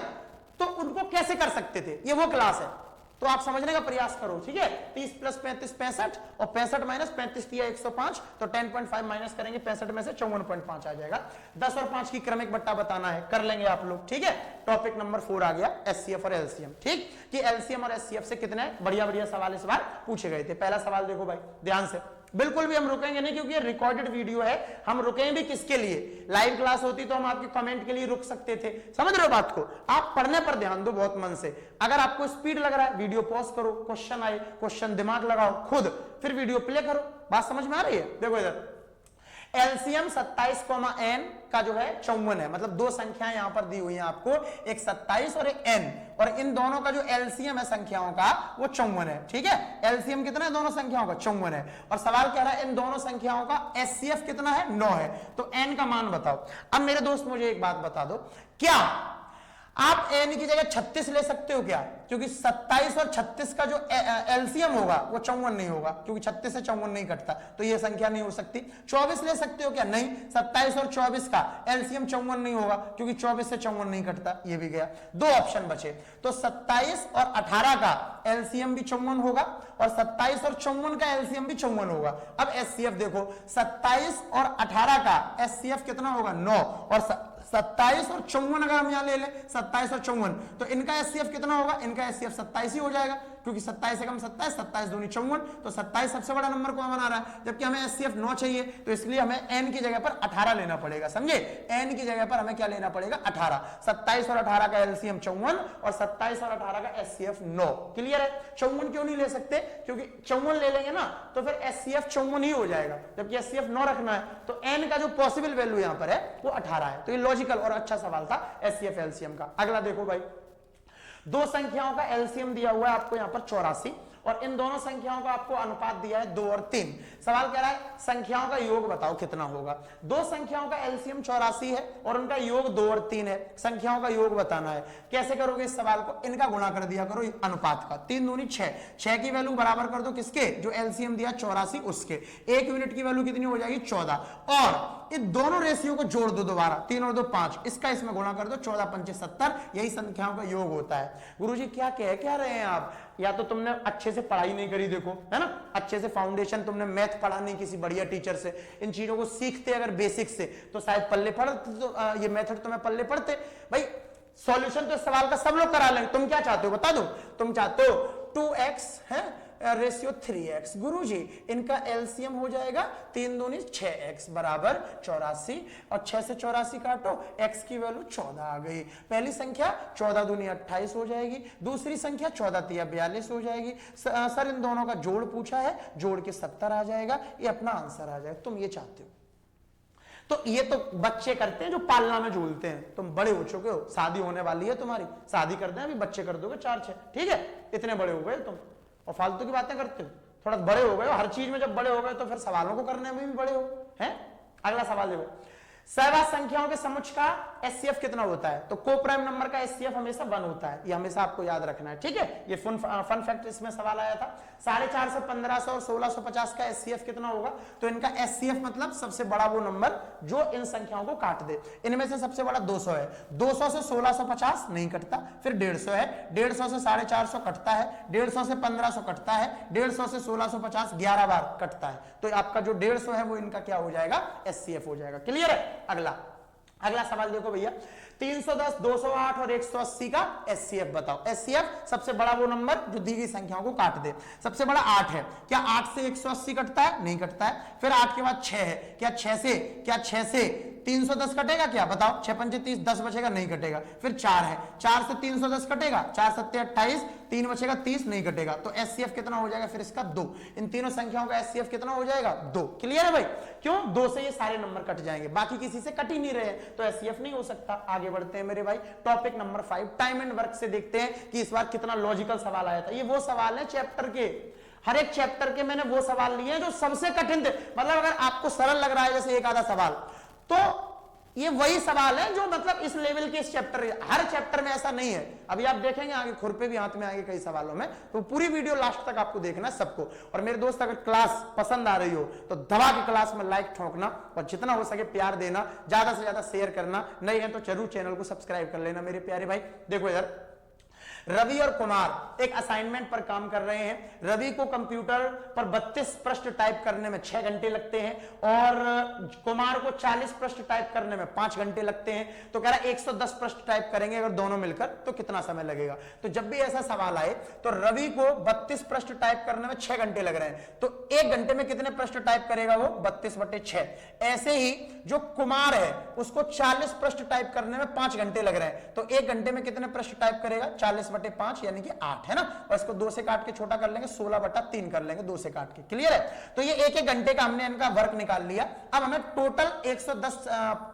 तो उनको कैसे कर सकते थे, ये वो क्लास है। तो आप समझने का प्रयास करो। ठीक है, 30 + 35 65, और 65 - 35 दिया 105, तो 10.5 माइनस करेंगे 65 में से 54.5 आ जाएगा। 10 और 5 की क्रमिक बट्टा बताना है, कर लेंगे आप लोग। ठीक है, टॉपिक नंबर 4 आ गया, SCF और LCM। ठीक, कि LCM और SCF से कितने बढ़िया सवाल इस बार पूछे गए थे। पहला सवाल देखो भाई ध्यान से, बिल्कुल भी हम रुकेंगे नहीं, क्योंकि ये रिकॉर्डेड वीडियो है। हम रुकेंगे भी किसके लिए? लाइव क्लास होती तो हम आपके कमेंट के लिए रुक सकते थे। समझ रहे हो बात को? आप पढ़ने पर ध्यान दो बहुत मन से। अगर आपको स्पीड लग रहा है, वीडियो पॉज करो, क्वेश्चन आए, क्वेश्चन दिमाग लगाओ खुद, फिर वीडियो प्ले करो। बात समझ में आ रही है? देखो इधर, LCM 27, n का जो है 54 है, मतलब दो संख्याएं यहां पर दी हुई हैं आपको, एक 27 और एक n, और इन दोनों का जो LCM है संख्याओं का वो 54 है। ठीक है, LCM कितना है दोनों संख्याओं का? 54 है। और सवाल कह रहा है इन दोनों संख्याओं का SCF कितना है? 9 है। तो n का मान बताओ। अब मेरे दोस्त मुझे एक बात बता दो, क्या आप n की जगह 36 ले सकते हो क्या, क्योंकि 27 और 36 का जो एलसीएम होगा वो 54 नहीं होगा, क्योंकि 36 से 54 नहीं कटता, तो ये संख्या नहीं हो सकती। 24 ले सकते हो क्या, नहीं, 27 और 24 का एलसीएम 54 नहीं होगा, क्योंकि 24 से 54 नहीं कटता, ये भी गया। दो ऑप्शन बचे, तो 27 और 18 का एलसीएम भी 54 होगा और 27 और 54 का एलसीएम भी 54 होगा। अब एचसीएफ देखो, 27 और 18 का एचसीएफ कितना होगा, 9, और 27 और 54 अगर हम यहां ले लें, 27 और 54, तो इनका एचसीएफ कितना होगा, इनका एचसीएफ 27 ही हो जाएगा, क्योंकि 27 से कम 27, 27 दूनी 54, तो 27 सबसे बड़ा नंबर कौन बना रहा है, जबकि हमें एचसीएफ 9 चाहिए, तो इसलिए हमें n की जगह पर 18 लेना पड़ेगा, समझे, n की जगह पर हमें क्या लेना पड़ेगा, 18। 27 और 18 का एलसीएम 54 और 27 और 18 का एचसीएफ 9। क्लियर है। 54 क्यों नहीं ले सकते, क्योंकि 54 ले लेंगे ना तो फिर एचसीएफ 54 ही हो जाएगा, जबकि एचसीएफ 9 रखना है, तो n का जो पॉसिबल वैल्यू यहां पर है वो 18 है। तो ये लॉजिकल और अच्छा सवाल था एचसीएफ एलसीएम का। अगला देखो भाई, दो संख्याओं का एलसीएम दिया हुआ है आपको यहां पर 84, और इन दोनों संख्याओं का आपको अनुपात दिया है 2 और 3। सवाल कह रहा है संख्याओं का योग बताओ कितना होगा। दो संख्याओं का एलसीएम 84 है और उनका योग 2 और 3 है, संख्याओं का योग बताना है। कैसे करोगे इस सवाल को, इनका गुणा कर दिया करो अनुपात का, 3 दूनी 6, 6 की वैल्यू बराबर कर दो किसके, जो एलसीएम दिया 84 उसके, 1 यूनिट की वैल्यू कितनी हो जाएगी 14, और इन दोनों रेशियो को जोड़ दो दोबारा, 3 और 2 5, इसका इसमें गुणा कर दो, 14 पंचे 70, यही संख्याओं का योग होता है। गुरुजी क्या कह रहे हैं आप, या तो तुमने अच्छे से पढ़ाई नहीं करी, देखो है ना, अच्छे से फाउंडेशन तुमने मैथ पढ़ा नहीं किसी बढ़िया टीचर से, इन चीजों को सीखते अगर बेसिक से तो शायद पल्ले पढ़ते, तो ये मेथड तुम्हें पल्ले पढ़ते। भाई सॉल्यूशन तो इस सवाल का सब लोग करा लेंगे, तुम क्या चाहते हो बता दो, तुम चाहते हो 2x है रेशियो 3x, गुरुजी इनका एलसीएम हो जाएगा 3 दूनी 6x बराबर 84, और 6 से 84 काटो, x की वैल्यू 14 आ गई। पहली संख्या 14 दूनी 28 हो जाएगी, दूसरी संख्या 14 तिया 42 हो जाएगी। सर इन दोनों का जोड़ पूछा है, जोड़ के 70 आ जाएगा, ये अपना आंसर आ जाएगा। तुम ये चाहते हो, तो ये तो बच्चे करते हैं जो पालना में झूलते हैं, तुम बड़े हो चुके हो, शादी होने वाली है तुम्हारी, शादी करते हैं अभी बच्चे कर दोगे 4-6, ठीक है, इतने बड़े हो गए तुम और फालतू की बातें करते हो, थोड़ा बड़े हो गए हो, हर चीज में जब बड़े हो गए तो फिर सवालों को करने में भी बड़े हो हैं। अगला सवाल देखो, सहवाग संख्याओं के समुच्चय का एचसीएफ कितना होता है, तो कोप्राइम नंबर का एचसीएफ हमेशा 1 होता है, ये हमेशा आपको याद रखना है, ठीक है। ये फन फैक्ट इसमें सवाल आया था। 450, 1500 और 1650 का एचसीएफ कितना होगा, तो इनका एचसीएफ मतलब सबसे बड़ा वो नंबर जो इन संख्याओं को काट दे। इनमें से सबसे बड़ा 200 है, 200 से 1650 नहीं कटता, फिर 150 है, 150 से 450 कटता है, 150 से 1500 कटता है, 150 से 1650 11 बार कटता है, तो आपका जो 150 है वो इनका क्या हो जाएगा, एचसीएफ हो जाएगा। क्लियर है। अगला सवाल देखो भैया, 310, 208 और 180 का एचसीएफ बताओ। एचसीएफ सबसे बड़ा वो नंबर जो दी गई संख्याओं को काट दे। सबसे बड़ा 8 है, क्या 8 से 180 कटता है, नहीं कटता है। फिर 8 के बाद 6 है, क्या 6 से 310 कटेगा, क्या बताओ, 6 पंचे 30, 10 बचेगा, नहीं कटेगा। फिर 4 है, 4 से 310 कटेगा, 4 सत्ते 28, 3 बचेगा 30, नहीं कटेगा। तो एचसीएफ कितना हो जाएगा फिर इसका 2। इन तीनों संख्याओं का एचसीएफ कितना हो जाएगा 2। क्लियर है भाई, क्यों, 2 से ये सारे नंबर कट जाएंगे, बाकी किसी से कट ही नहीं रहे, तो एचसीएफ नहीं हो सकता। आगे बढ़ते हैं मेरे भाई, topic number 5 time and work से देखते हैं कि इस बार कितना लॉजिकल सवाल आया था। ये वो सवाल है चैप्टर के, हर एक चैप्टर के मैंने वो सवाल लिए जो सबसे कठिन थे। मतलब अगर आपको सरल लग रहा है जैसे एक आधा सवाल, तो ये वही सवाल है जो मतलब इस लेवल के इस चैप्टर, हर चैप्टर में ऐसा नहीं है। अभी आप देखेंगे आगे खुरपे भी हाथ में आएंगे कई सवालों में, तो पूरी वीडियो लास्ट तक आपको देखना है सबको। और मेरे दोस्त अगर क्लास पसंद आ रही हो तो दबा के क्लास में लाइक ठोकना और जितना हो सके प्यार देना, ज्यादा से ज्यादा शेयर करना, नहीं है तो जरूर चैनल को सब्सक्राइब कर लेना मेरे प्यारे भाई। देखो इधर रवि और कुमार एक असाइनमेंट पर काम कर रहे हैं। रवि को कंप्यूटर पर 32 प्रश्न टाइप करने में 6 घंटे लगते हैं और कुमार को 40 प्रश्न टाइप करने में 5 घंटे लगते हैं। तो कह रहा है 110 प्रश्न टाइप करेंगे अगर दोनों मिलकर तो कितना समय लगेगा। तो जब भी ऐसा सवाल आए तो रवि को 32 प्रश्न टाइप करने में 6 घंटे लग रहे हैं, तो 1 घंटे में कितने प्रश्न टाइप करेगा वो, 32/6। ऐसे ही जो कुमार है उसको 40 प्रश्न टाइप करने में 5 घंटे लग रहे हैं, तो 1 घंटे में कितने प्रश्न टाइप करेगा, 40/6। 22/5 यानी कि 8 है ना, और इसको 2 से काट के छोटा कर लेंगे, 16/3 कर लेंगे 2 से काट के। क्लियर है? तो ये एक एक घंटे का हमने इनका वर्क निकाल लिया। अब हमें टोटल 110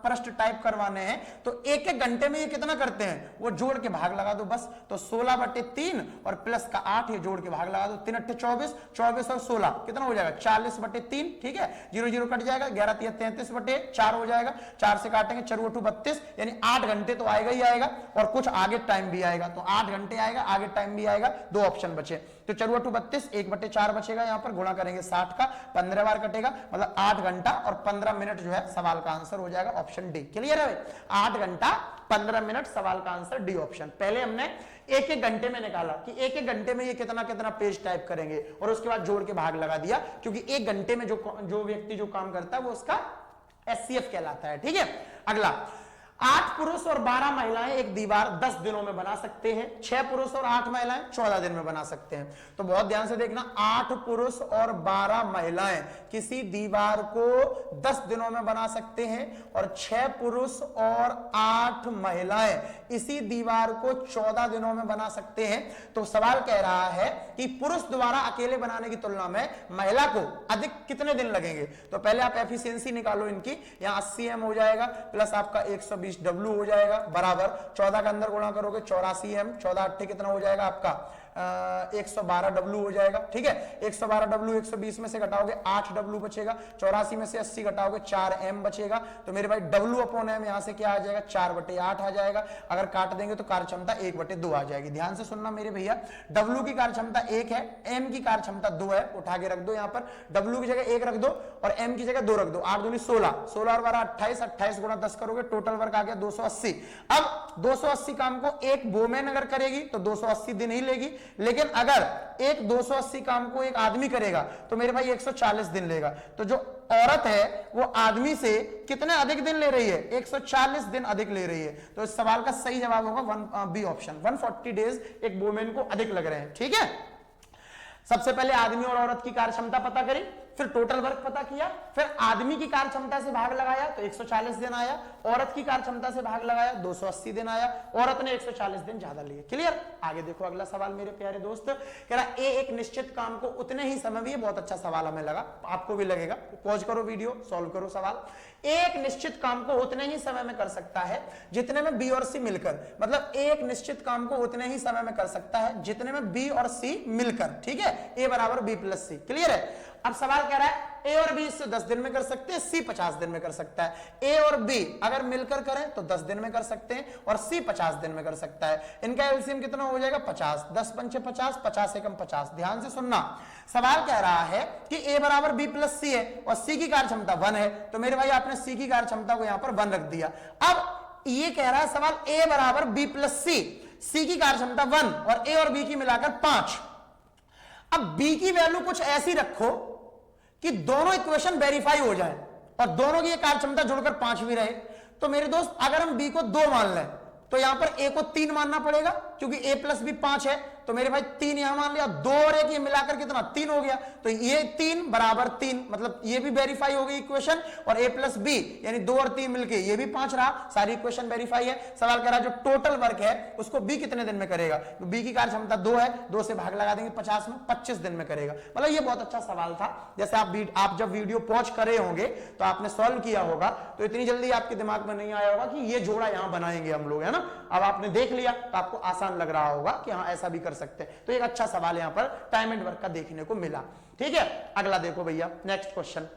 प्रश्न टाइप करवाने हैं, तो एक एक घंटे में ये कितना करते हैं वो जोड़ के भाग लगा दो बस। तो 16/3 और प्लस का 8 ये जोड़ के भाग लगा दो, 3 8 24, 24 और 16 कितना हो जाएगा 40/3। ठीक है, 0 0 कट जाएगा, 11 3 33/4 हो जाएगा, 4 से काटेंगे 4 8 32, यानी 8 घंटे तो आएगा ही आएगा, और कुछ आगे टाइम भी आएगा, तो 8 घंटे आएगा, आगे टाइम भी आएगा। 2 ऑप्शन बचे, तो 4 8 32, 1/4 बचेगा, यहां पर गुणा करेंगे 60 का, 15 बार कटेगा, मतलब 8 घंटा और 15 मिनट जो है सवाल का आंसर हो जाएगा ऑप्शन डी। क्लियर है? 8 घंटा 15 मिनट सवाल का आंसर डी ऑप्शन। पहले हमने एक एक घंटे में निकाला कि एक एक घंटे में ये कितना कितना पेज टाइप करेंगे, और उसके बाद जोड़ के भाग लगा दिया, क्योंकि एक घंटे में जो व्यक्ति जो काम करता है वो उसका एचसीएफ कहलाता है। ठीक है, अगला 8 पुरुष और 12 महिलाएं एक दीवार 10 दिनों में बना सकते हैं, 6 पुरुष और 8 महिलाएं 14 दिन में बना सकते हैं। तो बहुत ध्यान से देखना, 8 पुरुष और 12 महिलाएं किसी दीवार को 10 दिनों में बना सकते हैं, और 6 पुरुष और 8 महिलाएं इसी दीवार को 14 दिनों में बना सकते हैं। तो सवाल कह रहा है कि पुरुष द्वारा अकेले बनाने की तुलना में महिला को अधिक कितने दिन लगेंगे। तो पहले आप एफिशिएंसी निकालो इनकी, यहां 80 एम हो जाएगा, प्लस आपका 120 डब्ल्यू हो जाएगा, बराबर 14 का अंदर गुणा करोगे 84 एम, 14 8 कितना हो जाएगा आपका 112 डब्ल्यू हो जाएगा। ठीक है, 112 डब्ल्यू 120 में से घटाओगे 8 डब्ल्यू बचेगा, 84 में से 80 घटाओगे 4 एम बचेगा। तो मेरे भाई डब्ल्यू अपॉन एम यहां से क्या आ जाएगा 4/8 आ जाएगा। अगर काट देंगे तो कार्य क्षमता 1/2 आ जाएगी। ध्यान से सुनना मेरे भैया, डब्ल्यू की कार्य क्षमता 1 है, एम की कार्य क्षमता 2 है, उठा के रख दो यहाँ पर, डब्ल्यू की जगह 1 रख दो और एम की जगह 2 रख दो। 8 दूनी 16, 16 और 12 28, 28 गुणा 10 करोगे, टोटल वर्क आ गया 280। अब 280 काम को एक वोमेन अगर करेगी तो 280 दिन ही लेगी, लेकिन अगर एक 280 काम को एक आदमी करेगा तो मेरे भाई 140 दिन लेगा। तो जो औरत है वो आदमी से कितने अधिक दिन ले रही है, 140 दिन अधिक ले रही है। तो इस सवाल का सही जवाब होगा बी ऑप्शन, 140 डेज एक वुमेन को अधिक लग रहे हैं। ठीक है, सबसे पहले आदमी और औरत की कार्य क्षमता पता करी, फिर टोटल वर्क पता किया, फिर आदमी की कार्य क्षमता से भाग लगाया तो 140 दिन आया, औरत की कार्य क्षमता से भाग लगाया 280 दिन आया, औरत ने 140 दिन ज्यादा लिए। क्लियर? आगे देखो अगला सवाल मेरे प्यारे दोस्त, कह रहा ए एक निश्चित काम को उतने ही समय में, ये बहुत अच्छा सवाल हमें लगा, आपको भी लगेगा, पॉज करो वीडियो, सॉल्व करो सवाल। एक निश्चित काम को उतने ही समय में कर सकता है जितने में बी और सी मिलकर, मतलब एक निश्चित काम को उतने ही समय में कर सकता है जितने में बी और सी मिलकर। ठीक है, ए बराबर बी प्लस सी। क्लियर है? अब सवाल कह रहा है ए और बी इससे 10 दिन में कर सकते हैं, सी 50 दिन में कर सकता है। ए और बी अगर मिलकर करें तो 10 दिन में कर सकते हैं और सी 50 दिन में कर सकता है। इनका एलसीएम कितना हो जाएगा 50, 10 पंचे 50, 50 एकम 50। ध्यान से सुनना, सवाल कह रहा है कि ए बराबर बी प्लस सी है और सी की कार्य क्षमता 1 है, तो मेरे भाई आपने सी की कार्य क्षमता को यहां पर 1 रख दिया। अब ये कह रहा है सवाल ए बराबर बी प्लस सी, सी की कार्य क्षमता 1 और ए और बी की मिलाकर 5। अब बी की वैल्यू कुछ ऐसी रखो कि दोनों इक्वेशन वेरीफाई हो जाए और दोनों की कार्य क्षमता जुड़कर 5 भी रहे। तो मेरे दोस्त अगर हम बी को 2 मान लें तो यहां पर ए को 3 मानना पड़ेगा, क्योंकि ए प्लस बी 5 है, तो मेरे भाई 3 यहां मान लिया, 2 और 1 ये मिलाकर कितना 3 हो गया, तो ये 3 बराबर 3, मतलब ये भी वेरीफाई हो गई इक्वेशन, और a प्लस बी यानी 2 और 3 मिलके ये भी 5 रहा, सारी इक्वेशन वेरीफाई है। सवाल कर रहा है जो टोटल वर्क है उसको बी कितने दिन में करेगा, तो बी की कार्य क्षमता 2 है, 2 से भाग लगा देंगे 50 में, 25 दिन में करेगा। मतलब ये बहुत अच्छा सवाल था। जैसे आप जब वीडियो पॉज करे होंगे तो आपने सॉल्व किया होगा, तो इतनी जल्दी आपके दिमाग में नहीं आया होगा कि ये जोड़ा यहां बनाएंगे हम लोग, है ना। अब आपने देख लिया तो आपको आसान लग रहा होगा कि हाँ ऐसा भी कर सकते हैं। तो एक अच्छा सवाल यहां पर टाइम एंड वर्क का देखने को मिला। ठीक है, अगला देखो भैया, नेक्स्ट क्वेश्चन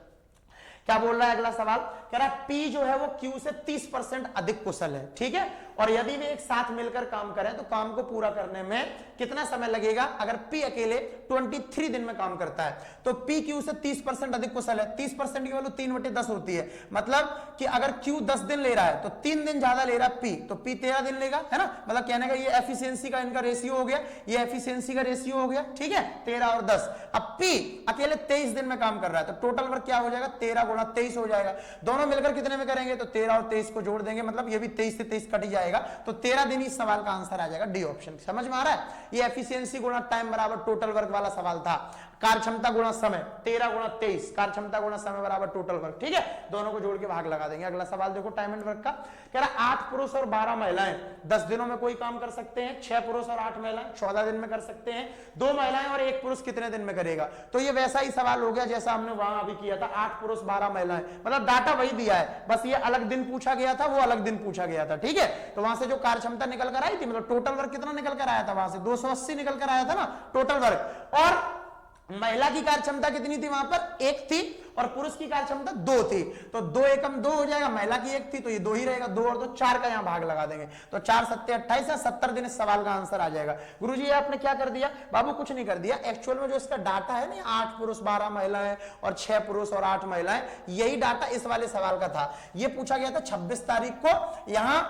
क्या बोल रहा है अगला सवाल, कह रहा है P जो है वो Q से 30% अधिक कुशल है। ठीक है, और यदि वे एक साथ मिलकर काम करें तो काम को पूरा करने में कितना समय लगेगा। अगर P अकेले 23 दिन में काम करता है तो P Q से 30% अधिक कुशल है। 30% की वैल्यू 3/10 होती है, मतलब कि अगर Q 10 दिन ले रहा है तो 3 दिन ज्यादा ले रहा है P, तो P 13 दिन लेगा, है ना। मतलब कहने का ये एफिशिएंसी का इनका रेशियो हो गया, ये एफिशिएंसी का रेशियो हो गया। ठीक है, 13 और 10। अब P अकेले 23 दिन में काम कर रहा है तो टोटल वर्क क्या हो जाएगा 13 गुणा 23 हो जाएगा। दोनों मिलकर कितने में करेंगे तो 13 और 23 को जोड़ देंगे, मतलब ये भी 23 से 23 कट ही जाएगा, तो 13 दिन इस सवाल का आंसर आ जाएगा डी ऑप्शन। समझ में आ रहा है, ये एफिशिएंसी गुणा टाइम बराबर टोटल वर्क वाला सवाल था। कार्य क्षमता गुणा समय 13 गुणा 23, कार्य क्षमता गुणा समय बराबर टोटल वर्क। ठीक है, दोनों को जोड़ के भाग लगा देंगे। अगला सवाल देखो टाइम एंड वर्क का, कह रहा 8 पुरुष और 12 महिलाएं 10 दिनों में कोई काम कर सकते हैं, 6 पुरुष और 8 महिलाएं 14 दिन में कर सकते हैं, 2 महिलाएं और 1 पुरुष कितने दिन में करेगा। तो ये वैसा ही सवाल हो गया जैसा हमने वहां अभी किया था, 8 पुरुष 12 महिलाएं, मतलब डाटा वही दिया है, बस ये अलग दिन पूछा गया था, वो अलग दिन पूछा गया था। ठीक है, तो वहां से जो कार्य क्षमता निकल कर आई थी, मतलब टोटल वर्क कितना निकल कर आया था, वहां से 280 निकल कर आया था ना टोटल वर्क। और महिला की कार्य क्षमता कितनी थी, वहां पर 1 थी और पुरुष की कार्य क्षमता 2 थी, तो 2 एकम 2 हो जाएगा, महिला की 1 थी तो ये 2 ही रहेगा, 2 और 2 4 का यहां भाग लगा देंगे, तो 4 7 28 या 70 दिन इस सवाल का आंसर आ जाएगा। गुरुजी आपने क्या कर दिया, बाबू कुछ नहीं कर दिया, एक्चुअल में जो इसका डाटा है ना 8 पुरुष 12 महिलाएं और 6 पुरुष और 8 महिलाएं, यही डाटा इस वाले सवाल का था। ये पूछा गया था 26 तारीख को, यहां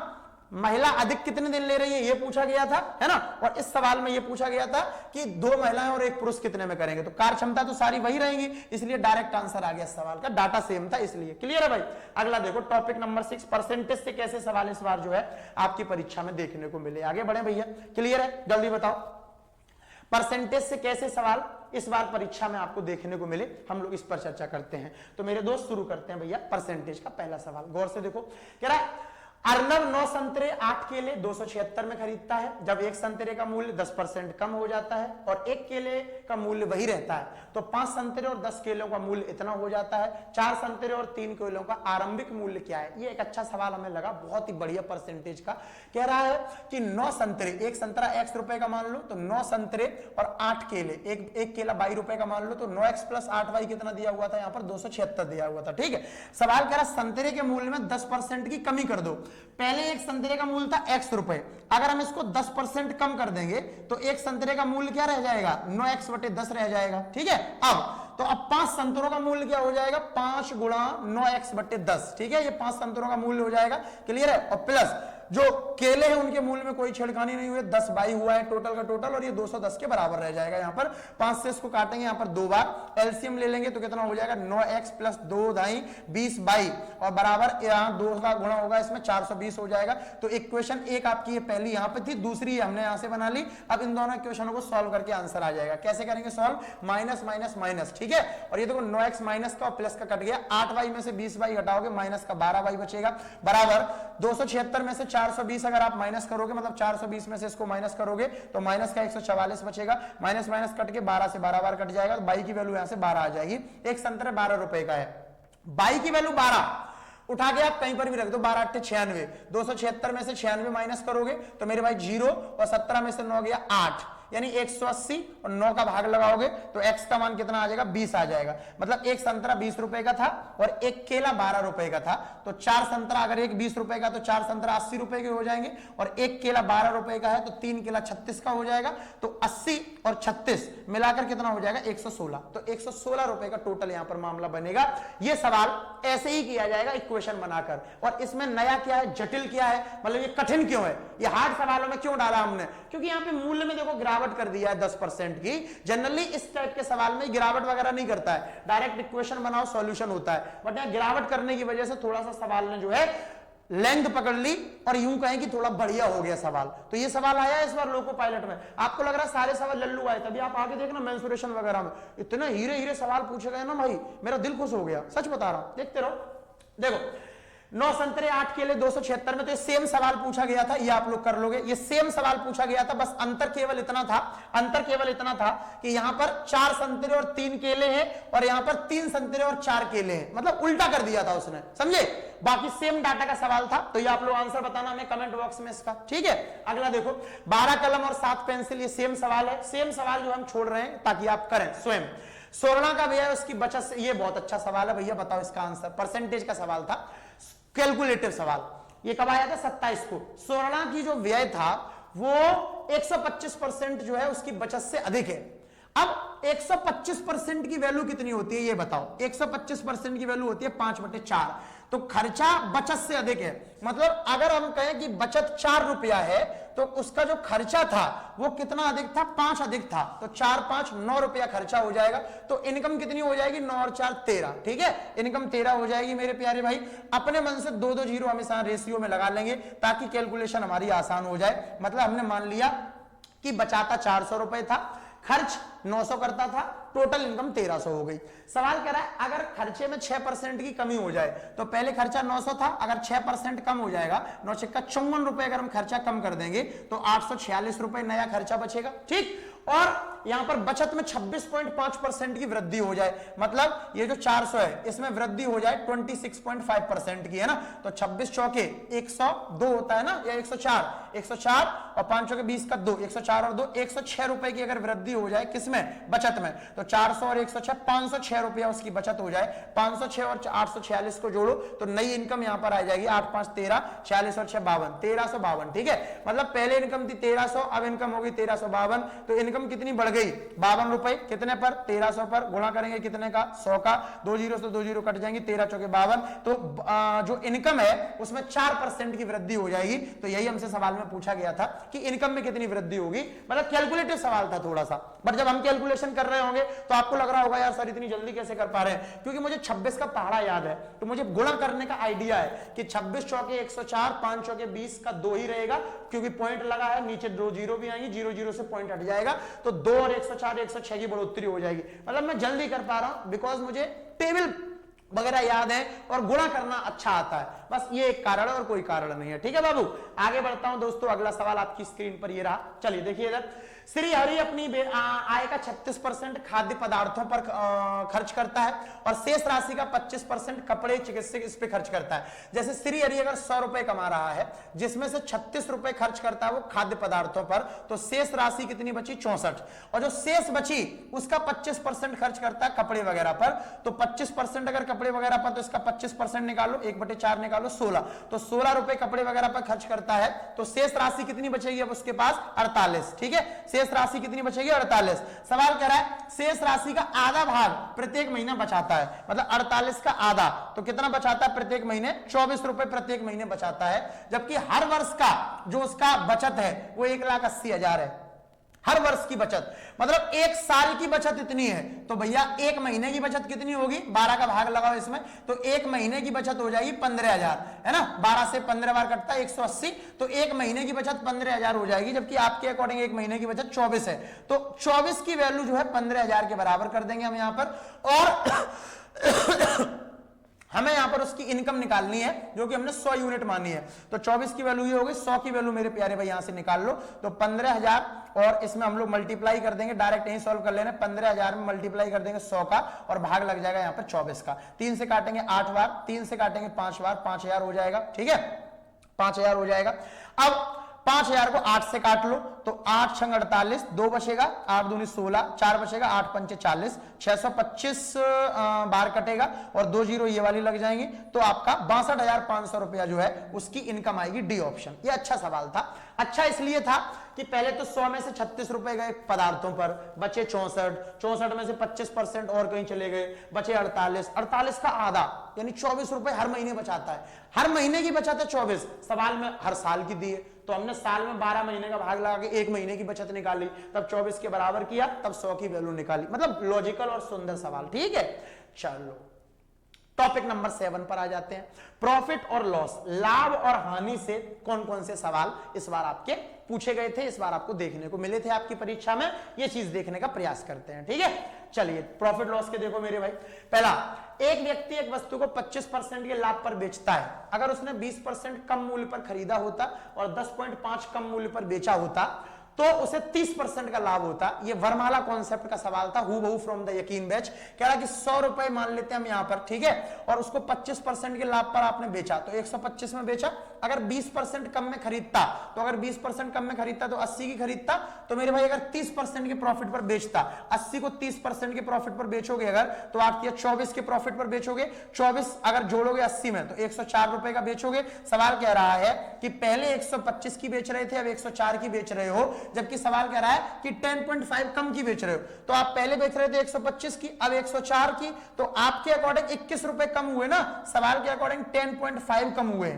महिला अधिक कितने दिन ले रही है ये पूछा गया था, है ना, और इस सवाल में ये पूछा गया था कि 2 महिलाएं और 1 पुरुष कितने में करेंगे, तो कार्य क्षमता तो सारी वही रहेंगी, इसलिए डायरेक्ट आंसर आ गया सवाल का, डाटा सेम था इसलिए। क्लियर है भाई। अगला देखो टॉपिक नंबर 6, परसेंटेज से कैसे सवाल इस बार जो है आपकी परीक्षा में देखने को मिले। आगे बढ़े भैया, क्लियर है, जल्दी बताओ परसेंटेज से कैसे सवाल इस बार परीक्षा में आपको देखने को मिले, हम लोग इस पर चर्चा करते हैं। तो मेरे दोस्त शुरू करते हैं भैया परसेंटेज का पहला सवाल, गौर से देखो। कह रहा है अर्नब 9 संतरे 8 केले 276 में खरीदता है, जब एक संतरे का मूल्य 10% कम हो जाता है और 1 केले का मूल्य वही रहता है, तो 5 संतरे और 10 केलों का मूल्य इतना हो जाता है, 4 संतरे और 3 केलों का आरंभिक मूल्य क्या है। ये एक अच्छा सवाल हमें लगा, बहुत ही बढ़िया परसेंटेज का। कह रहा है कि 9 संतरे, एक संतरा x रुपए का मान लो, तो 9 संतरे और 8 केले, एक केला 22 रुपए का मान लो, तो 9x + 8y कितना दिया हुआ था, यहाँ पर 276 दिया हुआ था। ठीक है, सवाल कह रहा संतरे के मूल्य में 10% की कमी कर दो। पहले एक संतरे का मूल्य था x रुपए, अगर हम इसको 10% कम कर देंगे तो एक संतरे का मूल्य क्या रह जाएगा, 9x/10 रह जाएगा। ठीक है, अब 5 संतरों का मूल्य क्या हो जाएगा, 5 × 9x/10। ठीक है, ये 5 संतरों का मूल्य हो जाएगा। क्लियर है, और प्लस जो केले हैं उनके मूल्य में कोई छेड़खानी नहीं हुई, 10 22 हुआ है टोटल का टोटल, और ये 210 के बराबर रह जाएगा। यहाँ पर 5 से इसको काटेंगे, यहाँ पर 2 बार एलसीएम ले लेंगे तो कितना हो जाएगा, 9x + 2 दाई 20 22 और बराबर यहाँ 2 का गुणा होगा, इसमें 420 हो जाएगा। तो इक्वेशन 1 आपकी ये पहली यहाँ पे थी, दूसरी हमने यहाँ से बना ली। अब इन दोनों इक्वेशनों को सॉल्व करके आंसर आ जाएगा। कैसे करेंगे सॉल्व, माइनस माइनस माइनस। ठीक है, और ये देखो 9x माइनस का और प्लस का कट गया, 8y में से 20y हटाओगे माइनस का 12y बचेगा, बराबर 276 में से 420 अगर आप माइनस करोगे, मतलब 420 में से इसको माइनस करोगे तो माइनस का 144 बचेगा, माइनस माइनस कट के 12 से 12 बार कट जाएगा, तो बाई की वैल्यू यहां से 12 आ जाएगी। एक संतरे 12 रुपए का है, बाई की वैल्यू 12 उठा के आप कहीं पर भी रख दो, 12 8 96, 276 में से 96 माइनस करोगे तो मेरे भाई 0 और 17 में से 9 गया 8, यानी 180 और 9 का भाग लगाओगे तो x का मान कितना आ जाएगा, 20 आ जाएगा। मतलब एक संतरा 20 रुपए का था और एक केला 12 रुपए का था, तो 4 संतरा, अगर एक 20 रुपए का तो 4 संतरा 80 रुपए के हो जाएंगे, और एक केला 12 रुपए का है तो 3 केला 36 का हो जाएगा, तो 80 और 36 मिलाकर कितना हो जाएगा, 116। तो 116 रुपए का टोटल यहां पर मामला बनेगा। यह सवाल ऐसे ही किया जाएगा इक्वेशन बनाकर, और इसमें नया क्या है, जटिल क्या है, मतलब ये कठिन क्यों है, ये हार्ड सवालों में क्यों डाला हमने, क्योंकि यहाँ पे मूल्य में देखो गिरावट कर दिया है 10% की। जनरली इस टाइप के सवाल में गिरावट वगैरह नहीं करता है, डायरेक्ट इक्वेशन बनाओ सॉल्यूशन होता है, बट यहाँ गिरावट करने की वजह से थोड़ा सा सवाल ने जो है लेंथ पकड़ ली, और यूं कहें कि थोड़ा बढ़िया हो गया सवाल। तो ये सवाल आया इस बार लोको पायलट में, आपको लग रहा है सारे सवाल लल्लू आए, तभी आप आगे देखना मेंसुरेशन वगैरह में इतने हीरे हीरे सवाल पूछे गए ना भाई, मेरा दिल खुश हो गया, सच बता रहा हूं। देखते रहो, देखो 9 संतरे 8 केले 276 में, तो ये सेम सवाल पूछा गया था, ये आप लोग कर लोगे, ये सेम सवाल पूछा गया था, बस अंतर केवल इतना था कि यहां पर 4 संतरे और 3 केले हैं और यहां पर 3 संतरे और 4 केले हैं, मतलब उल्टा कर दिया था उसने, समझे। बाकी सेम डाटा का सवाल था, तो ये आप लोग आंसर बताना हमें कमेंट बॉक्स में इसका। ठीक है, अगला देखो 12 कलम और 7 पेंसिल, ये सेम सवाल है, सेम सवाल जो हम छोड़ रहे हैं ताकि आप करें स्वयं। सोलना का व्यय उसकी बचत से, ये बहुत अच्छा सवाल है भैया, बताओ इसका आंसर, परसेंटेज का सवाल था, कैलकुलेटिव सवाल। ये कब आया था, 27 को। सोलना की जो व्यय था वो 125% जो है उसकी बचत से अधिक है। अब 125% की वैल्यू कितनी होती है ये बताओ, 125% की वैल्यू होती है 5/4, तो खर्चा बचत से अधिक है, मतलब अगर हम कहें कि बचत 4 रुपया है तो उसका जो खर्चा था वो कितना अधिक था, 5 अधिक था, तो 4 5 9 रुपया खर्चा हो जाएगा। तो इनकम कितनी हो जाएगी, 9 और 4 13। ठीक है, इनकम 13 हो जाएगी मेरे प्यारे भाई। अपने मन से 2 2 जीरो हमेशा रेशियो में लगा लेंगे ताकि कैलकुलेशन हमारी आसान हो जाए। मतलब हमने मान लिया कि बचाता 400 रुपए था, खर्च 900 करता था, टोटल इनकम 1300 हो गई। सवाल कह रहा है अगर खर्चे में 6% की कमी हो जाए, तो पहले खर्चा 900 था, अगर 6% कम हो जाएगा, 9 छक्का 54 रुपए अगर हम खर्चा कम कर देंगे तो 846 रुपए नया खर्चा बचेगा। ठीक, और यहां पर बचत में 26.5% की वृद्धि हो जाए, मतलब ये जो 400 है इसमें वृद्धि हो जाए 26.5% की, है ना। तो 26 चौके 102 होता है ना, या 104 और 5 चौके 20 का 2, 104 और 2 106 रुपए की अगर वृद्धि हो जाए किसमें, बचत में, तो 400 और 106 506 रुपया उसकी बचत हो जाए। 506 और 846 को जोड़ो तो नई इनकम यहां पर आ जाएगी 8 5 13, 46 और 6 52, 1352। ठीक है, मतलब पहले इनकम थी 1300, अब इनकम होगी 1352, तो इनकम कितनी बढ़ गई, 52 रुपए। कितने पर, 1300 पर, गुणा करेंगे कितने का, 100 का, 2 जीरो से 2 जीरो कट जाएंगे, 13 चौके 52, तो जो इनकम है उसमें 4% की वृद्धि हो जाएगी। तो यही हमसे सवाल में पूछा गया था कि इनकम में कितनी वृद्धि होगी, मतलब कैलकुलेटिव सवाल था थोड़ा सा, बट जब हम कैलकुलेशन कर रहे होंगे तो आपको लग रहा होगा यार सर इतनी जल्दी कैसे कर पा रहे हैं, क्योंकि मुझे 26 का पहाड़ा याद है, तो मुझे गुणा करने का आइडिया है कि 26 चौके 104, 5 चौके 20 का 2 ही रहेगा, क्योंकि पॉइंट लगा है, नीचे 2 जीरो भी आएंगी, 0 0 से पॉइंट हट जाएगा, तो 2 और 104 106 की बढ़ोतरी हो जाएगी। मतलब मैं जल्दी कर पा रहा हूं बिकॉज मुझे टेबल वगैरह याद है और गुणा करना अच्छा आता है, बस ये एक कारण है और कोई कारण नहीं है। ठीक है बाबू, आगे बढ़ता हूं दोस्तों, अगला सवाल आपकी स्क्रीन पर ये रहा। चलिए देखिए इधर, श्री हरि अपनी आय का 36% खाद्य पदार्थों पर खर्च करता है और शेष राशि का 25% कपड़े चिकित्सक इस पे खर्च करता है। जैसे श्री हरि अगर 100 रुपए कमा रहा है, जिसमें से 36 रुपए खर्च करता है वो खाद्य पदार्थों पर, तो शेष राशि कितनी बची, 64, और जो शेष बची उसका 25% खर्च करता है कपड़े वगैरह पर, तो 25% अगर कपड़े वगैरह पर, तो इसका 25% निकालो, 1/4 निकालो, 16, तो 16 रुपए कपड़े वगैरह पर खर्च करता है, तो शेष राशि कितनी बचेगी अब उसके पास, 48। ठीक है, शेष राशि कितनी बचेगी, 48। सवाल कह रहा है शेष राशि का आधा भाग प्रत्येक महीने बचाता है, मतलब 48 का आधा, तो कितना बचाता है प्रत्येक महीने, 24 रुपए प्रत्येक महीने बचाता है, जबकि हर वर्ष का जो उसका बचत है वो 1,80,000 है, हर वर्ष की बचत, मतलब एक साल की बचत इतनी है, तो भैया एक महीने की बचत कितनी होगी, 12 का भाग लगाओ इसमें, तो एक महीने की बचत हो जाएगी 15,000, है ना, 12 से 15 बार कटता है 180, तो एक महीने की बचत 15,000 हो जाएगी, जबकि आपके अकॉर्डिंग एक महीने की बचत 24 है, तो 24 की वैल्यू जो है 15,000 के बराबर कर देंगे हम यहां पर, और हमें यहां पर उसकी इनकम निकालनी है जो कि हमने 100 यूनिट मानी है, तो 24 की वैल्यू ये हो गई, 100 की वैल्यू मेरे प्यारे भाई यहां से निकाल लो, तो 15,000 और इसमें हम लोग मल्टीप्लाई कर देंगे, डायरेक्ट यही सॉल्व कर लेना, 15,000 में मल्टीप्लाई कर देंगे 100 का और भाग लग जाएगा यहां पर 24 का, 3 से काटेंगे 8 बार, 3 से काटेंगे 5 बार, 5,000 हो जाएगा। ठीक है, 5,000 हो जाएगा। अब 5,000 को 8 से काट लो, तो 8 छंग 48, 2 बचेगा, 8 दूनी 16, 4 बचेगा, 8 पंचे 40, 625 बार कटेगा और 2 जीरो ये वाली लग जाएंगी, तो आपका 62,500 रुपया जो है उसकी इनकम आएगी, डी ऑप्शन। ये अच्छा सवाल था, अच्छा इसलिए था कि पहले तो 100 में से 36 रुपए गए पदार्थों पर, बचे 64 में से 25% और कहीं चले गए, बचे 48 का आधा यानी 24 रुपए हर महीने बचाता है, हर महीने की बचत है 24, सवाल में हर साल की दी है, तो हमने साल में 12 महीने का भाग लगा के एक महीने की बचत निकाली, तब 24 के बराबर किया, तब 100 की वैल्यू निकाली, मतलब लॉजिकल और सुंदर सवाल। ठीक है, चलो टॉपिक नंबर 7 पर आ जाते हैं, प्रॉफिट और लॉस, लाभ और हानि से कौन कौन से सवाल इस बार आपके पूछे गए थे, इस बार आपको देखने को मिले थे आपकी परीक्षा में, ये चीज देखने का प्रयास करते हैं। ठीक है, चलिए प्रॉफिट लॉस के देखो मेरे भाई, पहला, एक व्यक्ति एक वस्तु को 25% के लाभ पर बेचता है, अगर उसने 20% कम मूल्य पर खरीदा होता और 10.5 कम मूल्य पर बेचा होता तो उसे 30% का लाभ होता। ये वरमाला कॉन्सेप्ट का सवाल था, हु बहु फ्रॉम द यकीन बैच, कह रहा कि 100 रुपए मान लेते हैं हम यहां पर, ठीक है, और उसको 25% के लाभ पर आपने बेचा, तो 125 में बेचा, अगर 20% कम में खरीदता, तो अगर 20% कम में खरीदता तो 80 की खरीदता, तो मेरे भाई अगर 30% के प्रॉफिट पर बेचता, 80 को 30% के प्रॉफिट पर बेचोगे अगर, तो आप 24 के प्रॉफिट पर बेचोगे, 24 अगर जोड़ोगे 80 में तो 104 रुपए का बेचोगे। सवाल कह रहा है कि पहले 125 की बेच रहे थे, अब 104 की बेच रहे हो, जबकि सवाल कह रहा है कि 10.5 कम की बेच रहे हो, तो आप पहले बेच रहे थे 125 की, अब 104 की, तो आपके अकॉर्डिंग 21 रुपए कम हुए ना, सवाल के अकॉर्डिंग 10.5 कम हुए,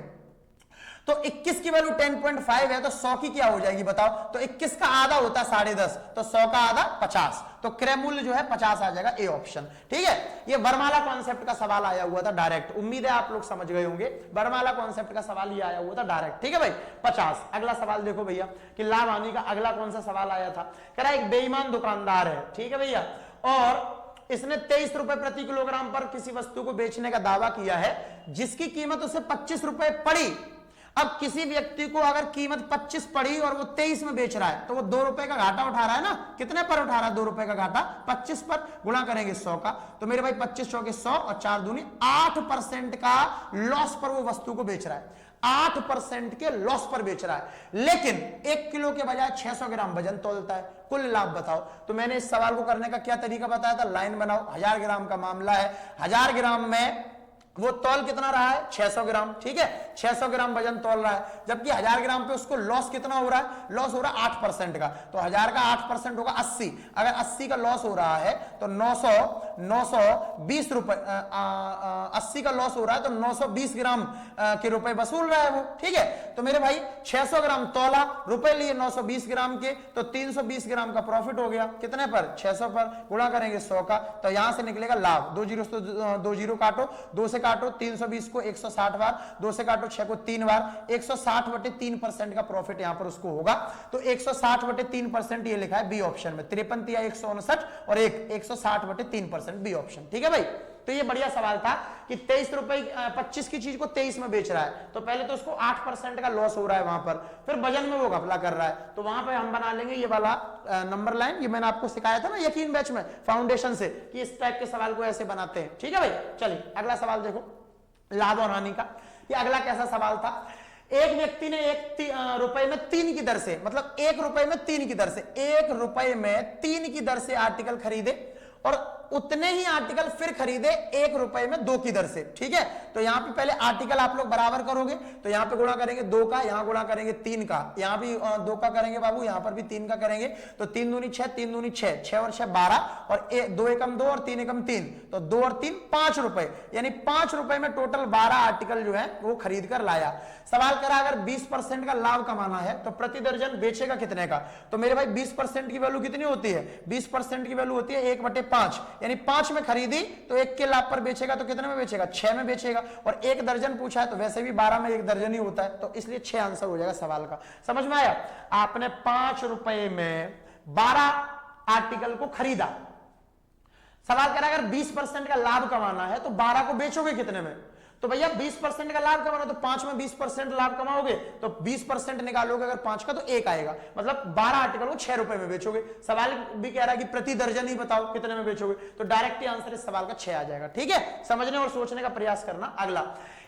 तो 21 की वैल्यू 10.5 है, तो 100 की क्या हो जाएगी बताओ, तो 21 का आधा होता है 10.5, तो 100 का आधा 50, तो क्रय मूल्य जो है 50 आ जाएगा, ए ऑप्शन। ठीक है, ये वरमाला कॉन्सेप्ट का सवाल आया हुआ था डायरेक्ट, उम्मीद है आप लोग समझ गए होंगे, वरमाला कॉन्सेप्ट का सवाल ये आया हुआ था डायरेक्ट। ठीक है भाई, 50। अगला सवाल देखो भैया कि लाभ हानि का अगला कौन सा सवाल आया था, कह रहा एक बेईमान दुकानदार है, ठीक है भैया, और इसने 23 रुपए प्रति किलोग्राम पर किसी वस्तु को बेचने का दावा किया है जिसकी कीमत उसे 25 रुपए पड़ी। अब किसी व्यक्ति को अगर कीमत 25 पड़ी और वो 23 में बेच रहा है तो वो 2 रुपए का घाटा उठा रहा है ना। कितने पर उठा रहा है 2 रुपए का घाटा? 25 पर। गुणा करेंगे 100 का, तो मेरे भाई 25 चौके 100 और 4 दूनी 8% का लॉस पर वो वस्तु को बेच रहा है। 8% के लॉस पर बेच रहा है, लेकिन 1 किलो के बजाय 600 ग्राम वजन तोलता है। कुल लाभ बताओ। तो मैंने इस सवाल को करने का क्या तरीका बताया था? लाइन बनाओ। 1000 ग्राम का मामला है, 1000 ग्राम में वो तौल कितना रहा है? 600 ग्राम। ठीक है, 600 ग्राम वजन तौल रहा है, जबकि 1000 ग्राम पे उसको लॉस कितना हो रहा है? लॉस हो रहा है 8% का। तो 1000 का 8% होगा 80। अगर 80 का लॉस हो रहा है तो 920 रुपए, 80 का लॉस हो रहा है तो 920 ग्राम के रुपए वसूल रहा है वो। ठीक है, तो मेरे भाई 600 ग्राम तौला, रुपए लिए 920 ग्राम के, तो 320 ग्राम का प्रॉफिट हो गया। कितने पर? 600 पर। गुणा करेंगे 100 का, तो यहां से निकलेगा लाभ। 2 जीरो तो 2 जीरो काटो, 2 से काटो 320 को 160 बार, 2 से काटो 6 को 3 बार, 160/3% का प्रॉफिट यहां पर उसको होगा। तो 160/3% ये लिखा है बी ऑप्शन में। 53 तिया 159 और 160/3% बी ऑप्शन। ठीक है भाई, तो ये बढ़िया सवाल था कि 23 रुपए 25 की चीज को 23 में बेच रहा है, तो पहले तो उसको 8% का लॉस हो रहा है वहां पर, फिर वजन में वो घपला कर रहा है। तो वहां पे हम बना लेंगे ये वाला नंबर लाइन। ये मैंने आपको सिखाया था ना यकीन बैच में फाउंडेशन से कि इस टाइप के सवाल को ऐसे बनाते हैं। ठीक है भाई, चलिए अगला सवाल देखो, लाभ और हानि का। ये अगला कैसा सवाल था? एक व्यक्ति ने 1 रुपए में 3 की दर से, मतलब 1 रुपए में 3 की दर से, 1 रुपए में 3 की दर से आर्टिकल खरीदे और उतने ही आर्टिकल फिर खरीदे 1 रुपए में 2 की दर से। ठीक है, तो यहां पे पहले आर्टिकल आप लोग बराबर करोगे, तो यहां पे गुणा करेंगे 2 का, यहां गुणा करेंगे 3 का, यहां भी 2 का करेंगे बाबू, यहां पर भी 3 का करेंगे। तो 3 दूनी 6, 3 दूनी 6, 6 और 6 12 और 2 एकम 2 और 3 एकम 3, तो 2 और 3 5 रुपए, यानी 5 रुपए में टोटल 12 आर्टिकल जो है वो खरीद कर लाया। सवाल करा अगर 20% का लाभ कमाना है तो प्रति दर्जन बेचेगा कितने का? तो मेरे भाई 20% की वैल्यू कितनी होती है? 20% की वैल्यू होती है 1/5, यानी 5 में खरीदी तो 1 के लाभ पर बेचेगा तो कितने में बेचेगा? 6 में बेचेगा। और 1 दर्जन पूछा है तो वैसे भी 12 में 1 दर्जन ही होता है, तो इसलिए 6 आंसर हो जाएगा सवाल का। समझ में आया? आपने 5 रुपए में 12 आर्टिकल को खरीदा। सवाल करा अगर 20% का लाभ कमाना है तो 12 को बेचोगे कितने में? तो भैया 20% का लाभ कमाना तो 5 में 20% लाभ कमाओगे तो 20% निकालोगे अगर 5 का तो 1 आएगा, मतलब 12 आर्टिकल को 6 रुपए में बेचोगे। सवाल भी कह रहा है कि प्रति दर्जन ही बताओ कितने में बेचोगे, तो डायरेक्ट आंसर इस सवाल का 6 आ जाएगा। ठीक है, समझने और सोचने का प्रयास करना। अगला,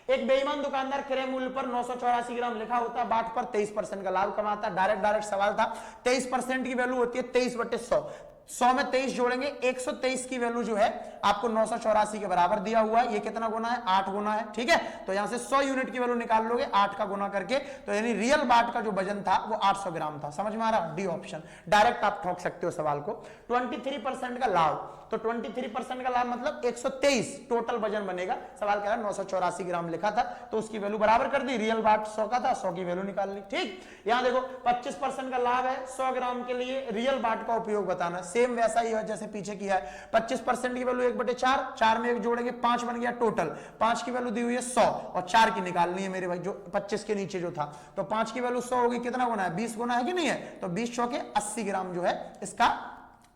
एक बेईमान दुकानदार क्रय मूल्य पर 984 ग्राम लिखा होता है, बाट पर 23% का लाभ कमाता है। डायरेक्ट सवाल था। 23% की वैल्यू होती है 23/100, 100 में 23 जोड़ेंगे, 123 की वैल्यू जो है आपको 984 के बराबर दिया हुआ है। ये कितना गुना है? 8 गुना है। ठीक है, तो यहां से 100 यूनिट की वैल्यू निकाल लोगे 8 का गुना करके, तो यानी रियल बाट का जो वजन था वो 800 ग्राम था। समझ में आ रहा? D option. डायरेक्ट आप ठोक सकते हो सवाल को। 23% का लाभ, तो 23% का लाभ मतलब 123 टोटल वजन बनेगा। सवाल कह रहा है 984 ग्राम लिखा था तो उसकी वैल्यू बराबर कर दी, रियल बाट 100 का था, 100 की वैल्यू निकाल ली। ठीक, यहां देखो 25% का लाभ है, 100 ग्राम के लिए रियल बाट का उपयोग बताना। सेम वैसा ही है जैसे पीछे किया है। 25% की वैल्यू 1/4, 4 में 1 जोड़ेंगे 5 बन गया टोटल। 5 की वैल्यू दी हुई है 100 और 4 की निकालनी है मेरे भाई, जो 25 के नीचे जो था। तो 5 की वैल्यू 100 होगी, कितना गुना है? 20 गुना है कि नहीं है? तो 20 चौके 80 ग्राम जो है इसका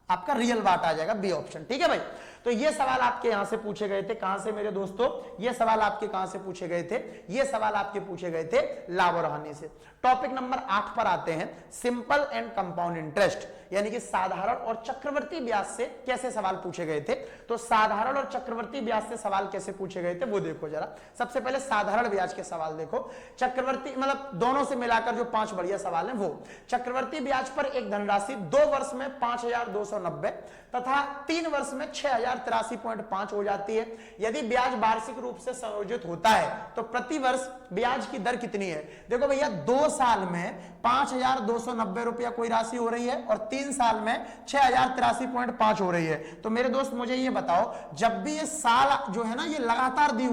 आपका रियल बाट आ जाएगा, बी ऑप्शन। ठीक है भाई, तो ये सवाल आपके यहां से पूछे गए थे। कहां से मेरे दोस्तों? ये सवाल आपके कहां से पूछे गए थे? ये सवाल आपके पूछे गए थे लाभ और हानि से। टॉपिक नंबर 8 पर आते हैं, सिंपल एंड कंपाउंड इंटरेस्ट, यानी कि साधारण और चक्रवर्ती ब्याज से कैसे सवाल पूछे गए थे। तो साधारण और चक्रवर्ती ब्याज से सवाल कैसे पूछे गए थे वो देखो जरा। सबसे पहले साधारण ब्याज के सवाल देखो। चक्रवर्ती मतलब दोनों से मिलाकर जो 5 बढ़िया सवाल हैं वो। चक्रवर्ती ब्याज पर एक धनराशि 2 वर्ष में 5290 तथा 3 वर्ष में 6083.5 हो जाती है। यदि ब्याज वार्षिक रूप से संयोजित होता है तो प्रति वर्ष ब्याज की दर कितनी है? देखो भैया 2 साल में 5290 रुपया कोई राशि हो रही है और 3 साल में 6083.5 हो रही है। तो मेरे दोस्त मुझे ये बताओ, जब भी ये साल जो है ना ये लगातार दी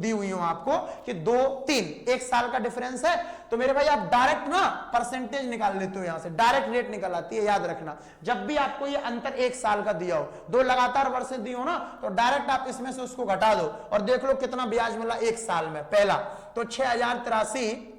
हुई हो आपको कि 2 3 1 साल का डिफरेंस है, तो मेरे भाई आप डायरेक्ट ना परसेंटेज निकाल लेते हो, यहां से डायरेक्ट रेट निकल आती है। याद रखना, जब भी आपको ये अंतर 1 साल का दिया हो, 2 लगातार वर्ष दी हो ना, तो डायरेक्ट आप इसमें से उसको घटा दो और देख लो कितना ब्याज मिला 1 साल में। पहला तो 6083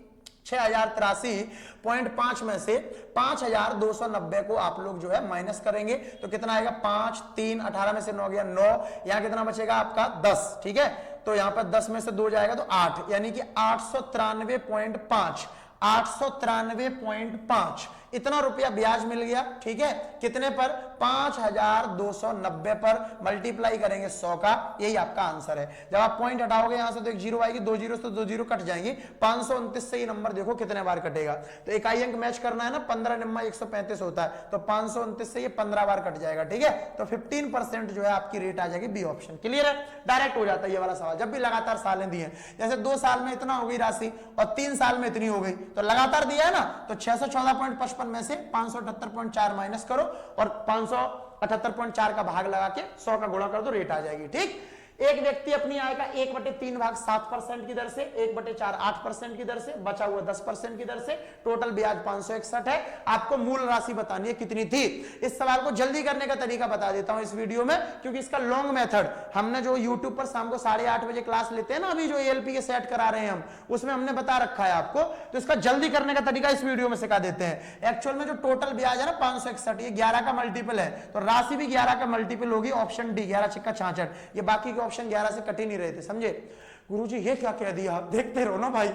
6083.5 में से 5290 को आप लोग जो है माइनस करेंगे तो कितना आएगा 5 3 18 में से 9 गया 9, यहां कितना बचेगा आपका 10, ठीक है। तो यहां पर 10 में से 2 जाएगा तो 8, यानी कि 893.5 893.5 इतना रुपया ब्याज मिल गया, ठीक है। कितने पर 5290 पर मल्टीप्लाई करेंगे 100 का, यही आपका आंसर है। जब आप पॉइंट हटाओगे यहां से तो एक जीरो आएगी, 2 जीरो से 2 जीरो कट जाएंगी, 529 से ये नंबर देखो कितने बार कटेगा। तो इकाई अंक मैच करना है ना, 15 निम्मा 135 होता है, तो 529 से ये 15 बार कट जाएगा, ठीक है। तो 15% जो है आपकी रेट आ जाएगी बी ऑप्शन। क्लियर है, डायरेक्ट हो जाता है ये वाला सवाल। जब भी लगातार सालें दी है, जैसे 2 साल में इतना हो गई राशि और 3 साल में इतनी हो गई, तो लगातार दिया है ना, तो 614.55 में से 578.4 माइनस करो और 578.4 का भाग लगा के 100 का गुणा कर दो, रेट आ जाएगी, ठीक। एक व्यक्ति अपनी आय का 1/3 भाग 7% की दर से, 1/4 8% की दर से, बचा हुआ 10% की दर से, टोटल ब्याज 561 है। आपको मूल राशि बतानी है कितनी थी। इस सवाल को जल्दी करने का तरीका बता देता हूं इस वीडियो में, क्योंकि इसका लॉन्ग मेथड हमने जो YouTube पर शाम को 8:30 बजे क्लास लेते हैं ना, अभी जो ALP के सेट करा रहे हैं हम, उसमें हमने बता रखा है आपको। तो इसका जल्दी करने का तरीका इस वीडियो में सिखा देते हैं। एक्चुअल में जो टोटल ब्याज है ना 561, ये 11 का मल्टीपल है, तो राशि भी 11 का मल्टीपल होगी। ऑप्शन डी 11 6 66, ये बाकी के ऑप्शन 11 से कट ही नहीं रहे थे, समझे। गुरुजी ये क्या कह दिया, आप देखते रहो ना भाई।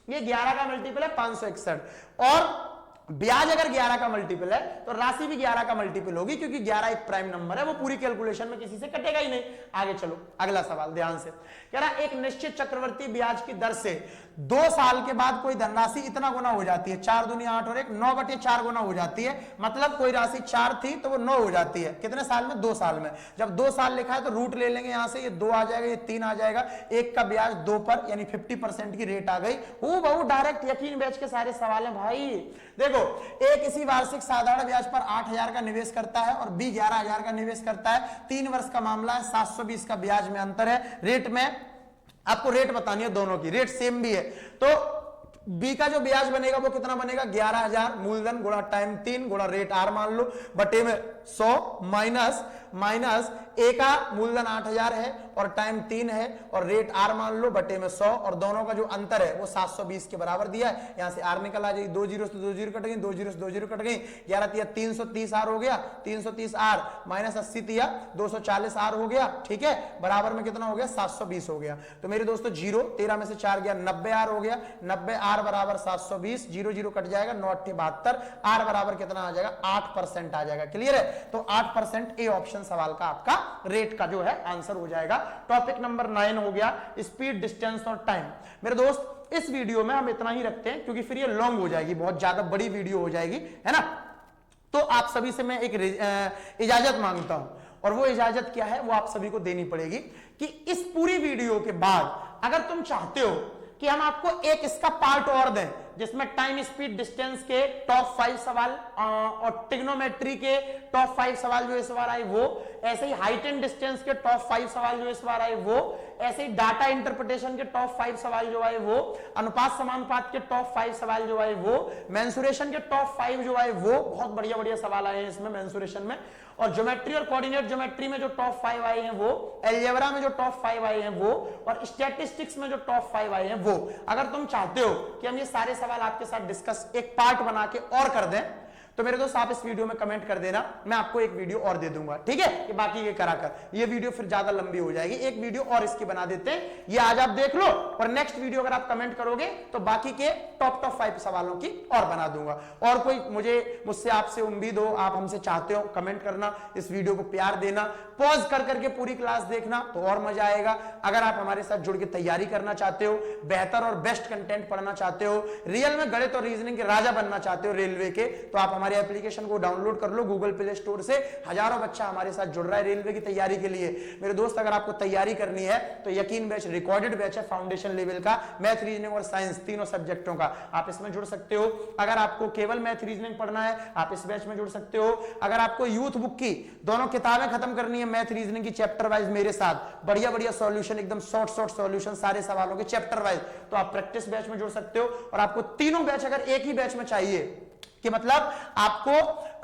ये 11 का मल्टीपल है 561, और ब्याज अगर 11 का मल्टीपल है तो राशि भी 11 का मल्टीपल होगी, क्योंकि 11 एक प्राइम नंबर है, वो पूरी कैलकुलेशन में किसी से कटेगा ही नहीं। आगे चलो, अगला सवाल ध्यान से कह रहा, एक निश्चित चक्रवर्ती ब्याज की दर से 2 साल के बाद कोई धनराशि इतना गुना हो जाती है, 4 दूनी 8 और 1 9/4 गुना हो जाती है। मतलब कोई राशि 4 थी तो वो 9 हो जाती है। कितने साल में? 2 साल में। जब 2 साल लिखा है तो रूट ले लेंगे यहां से, ये 2 आ जाएगा, ये 3 आ जाएगा, 1 का ब्याज 2 पर, यानी 50% की रेट आ गई। वो डायरेक्ट यकीन बैच के सारे सवाल है भाई। देखो, एक इसी वार्षिक साधारण ब्याज पर 8000 का निवेश करता है और बी 11000 का निवेश करता है। 3 वर्ष का मामला है, 720 का ब्याज में अंतर है। रेट में आपको रेट बतानी है, दोनों की रेट सेम भी है। तो बी का जो ब्याज बनेगा वो कितना बनेगा? 11000 मूलधन गुणा टाइम 3 गुणा रेट आर मान लो, बटे में 100 माइनस ए का मूलधन 8000 है और टाइम 3 है और रेट आर मान लो, बटे में 100, और दोनों का जो अंतर है वो 720 के बराबर दिया है। यहां से आर निकल आ जाएगी, 2 जीरो से 2 जीरो कट गई, 2 जीरो से 2 जीरो कट गई, 11 तिया 330 आर हो गया, 330 आर माइनस 80 तिया 240 आर हो गया, ठीक है। बराबर में कितना हो गया? 720 हो गया। तो मेरे दोस्तों 0 13 में से 4 गया, 90 आर हो गया, 90 आर बराबर 720, 0 0 कट जाएगा, 9 8 72, आर बराबर कितना आ जाएगा? 8% आ जाएगा। क्लियर है? तो 8% ए ऑप्शन सवाल का आपका रेट का जो है आंसर हो जाएगा। टॉपिक नंबर 9 हो गया स्पीड, डिस्टेंस और टाइम। मेरे दोस्त इस वीडियो में हम इतना ही रखते हैं, क्योंकि फिर ये लॉन्ग हो जाएगी, बहुत ज्यादा बड़ी वीडियो हो जाएगी, है ना। तो आप सभी से मैं एक इजाजत मांगता हूं, और वो इजाजत क्या है वो आप सभी को देनी पड़ेगी कि इस पूरी वीडियो के बाद अगर तुम चाहते हो कि हम आपको एक इसका पार्ट और दें, जिसमें टाइम, स्पीड, डिस्टेंस के टॉप 5 सवाल और ट्रिग्नोमेट्री के टॉप 5 सवाल जो इस बार आए वो, ऐसे ही हाइट एंड डिस्टेंस के टॉप 5 सवाल जो इस बार आए वो, ऐसे ही डाटा इंटरप्रिटेशन के टॉप 5 सवाल जो आए वो, अनुपात समानुपात के टॉप 5 सवाल जो आए वो, मेंसुरेशन के टॉप 5 जो आए वो, बहुत बढ़िया बढ़िया सवाल आए हैं इसमें मेंसुरेशन में, और ज्योमेट्री और कोऑर्डिनेट ज्योमेट्री में जो टॉप 5 आए हैं वो, अलजेब्रा में जो टॉप 5 आए हैं वो, और स्टैटिस्टिक्स में जो टॉप 5 आए हैं वो। अगर तुम चाहते हो कि हम ये सारे सवाल आपके साथ डिस्कस एक पार्ट बना के और कर दें, तो मेरे दोस्त आप इस वीडियो में कमेंट कर देना, मैं आपको एक वीडियो और दे दूंगा, ठीक है। ये बाकी ये कराकर ये वीडियो फिर ज्यादा लंबी हो जाएगी, एक वीडियो और इसकी बना देते हैं, ये आज आप देख लो, और नेक्स्ट वीडियो अगर आप कमेंट करोगे तो बाकी के टॉप 5 सवालों की और बना दूंगा। और कोई मुझसे आपसे उम्मीद हो, आप हमसे चाहते हो, कमेंट करना, इस वीडियो को प्यार देना, पॉज कर करके पूरी क्लास देखना तो और मजा आएगा। अगर आप हमारे साथ जुड़ के तैयारी करना चाहते हो, बेहतर और बेस्ट कंटेंट पढ़ना चाहते हो, रियल में गणित और रीजनिंग के राजा बनना चाहते हो रेलवे के, तो आप हमारे एप्लीकेशन को डाउनलोड कर लो गूगल प्ले स्टोर से। हजारों बच्चा हमारे साथ जुड़ रहा है रेलवे की तैयारी के लिए। मेरे दोस्त अगर आपको तैयारी करनी है तो यकीन बैच रिकॉर्डेड बैच है, फाउंडेशन लेवल का, मैथ, रीजनिंग और साइंस तीनों सब्जेक्टों का, आप इसमें जुड़ सकते हो। अगर आपको केवल मैथ रीजनिंग पढ़ना है आप इस बैच में जुड़ सकते हो। अगर आपको यूथ बुक की दोनों किताबें खत्म करनी है मैथ रीजनिंग की चैप्टर वाइज मेरे साथ, बढ़िया बढ़िया सॉल्यूशन, एकदम शॉर्ट सॉल्यूशन सारे सवालों के चैप्टर वाइज, तो आप प्रैक्टिस बैच में जुड़ सकते हो। और आपको तीनों बैच अगर एक ही बैच में चाहिए कि मतलब आपको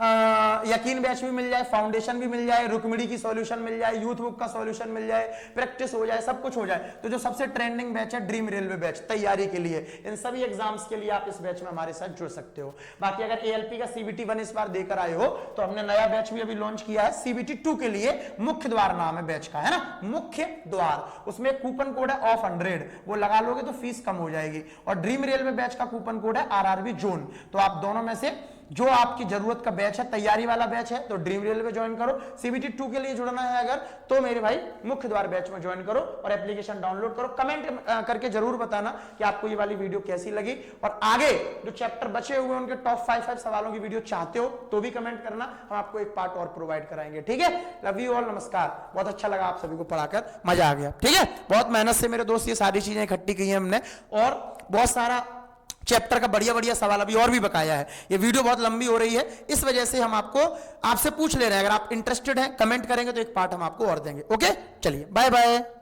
यकीन बैच भी मिल जाए, फाउंडेशन भी मिल जाए, रुक्मिणी की सॉल्यूशन मिल जाए, यूथ बुक का सॉल्यूशन मिल जाए, प्रैक्टिस हो जाए, सब कुछ हो जाए। तो जो सबसे ट्रेंडिंग बैच है ड्रीम रेलवे बैच, तैयारी के लिए, इन सभी एग्जाम्स के लिए आप इस बैच में हमारे साथ जुड़ सकते हो। बाकी अगर एएलपी का CBT 1 इस बार देकर आए हो तो हमने नया बैच भी अभी लॉन्च किया है, CBT 2 के लिए। मुख्य द्वार नाम है बैच का, है ना, मुख्य द्वार। उसमें कूपन कोड है ऑफ 100, वो लगा लोगे तो फीस कम हो जाएगी। और ड्रीम रेलवे बैच का कूपन कोड है RRB जोन। तो आप दोनों में से जो आपकी जरूरत का बैच है, तैयारी वाला बैच है तो ड्रीम रेलवे ज्वाइन करो, CBT 2 के लिए जुड़ना है अगर तो मेरे भाई मुख्य द्वार बैच में ज्वाइन करो और एप्लीकेशन डाउनलोड करो। कमेंट करके जरूर बताना कि आपको ये वाली वीडियो कैसी लगी, और आगे जो चैप्टर बचे हुए उनके टॉप 5 सवालों की वीडियो चाहते हो तो भी कमेंट करना, हम आपको एक पार्ट और प्रोवाइड कराएंगे। ठीक है, लव यू ऑल, नमस्कार। बहुत अच्छा लगा आप सभी को पढ़ाकर, मजा आ गया। ठीक है, बहुत मेहनत से मेरे दोस्त ये सारी चीजें इकट्ठी की है हमने, और बहुत सारा चैप्टर का बढ़िया बढ़िया सवाल अभी और भी बकाया है। ये वीडियो बहुत लंबी हो रही है, इस वजह से हम आपसे पूछ ले रहे हैं। अगर आप इंटरेस्टेड हैं कमेंट करेंगे तो एक पार्ट हम आपको और देंगे। ओके, चलिए बाय बाय।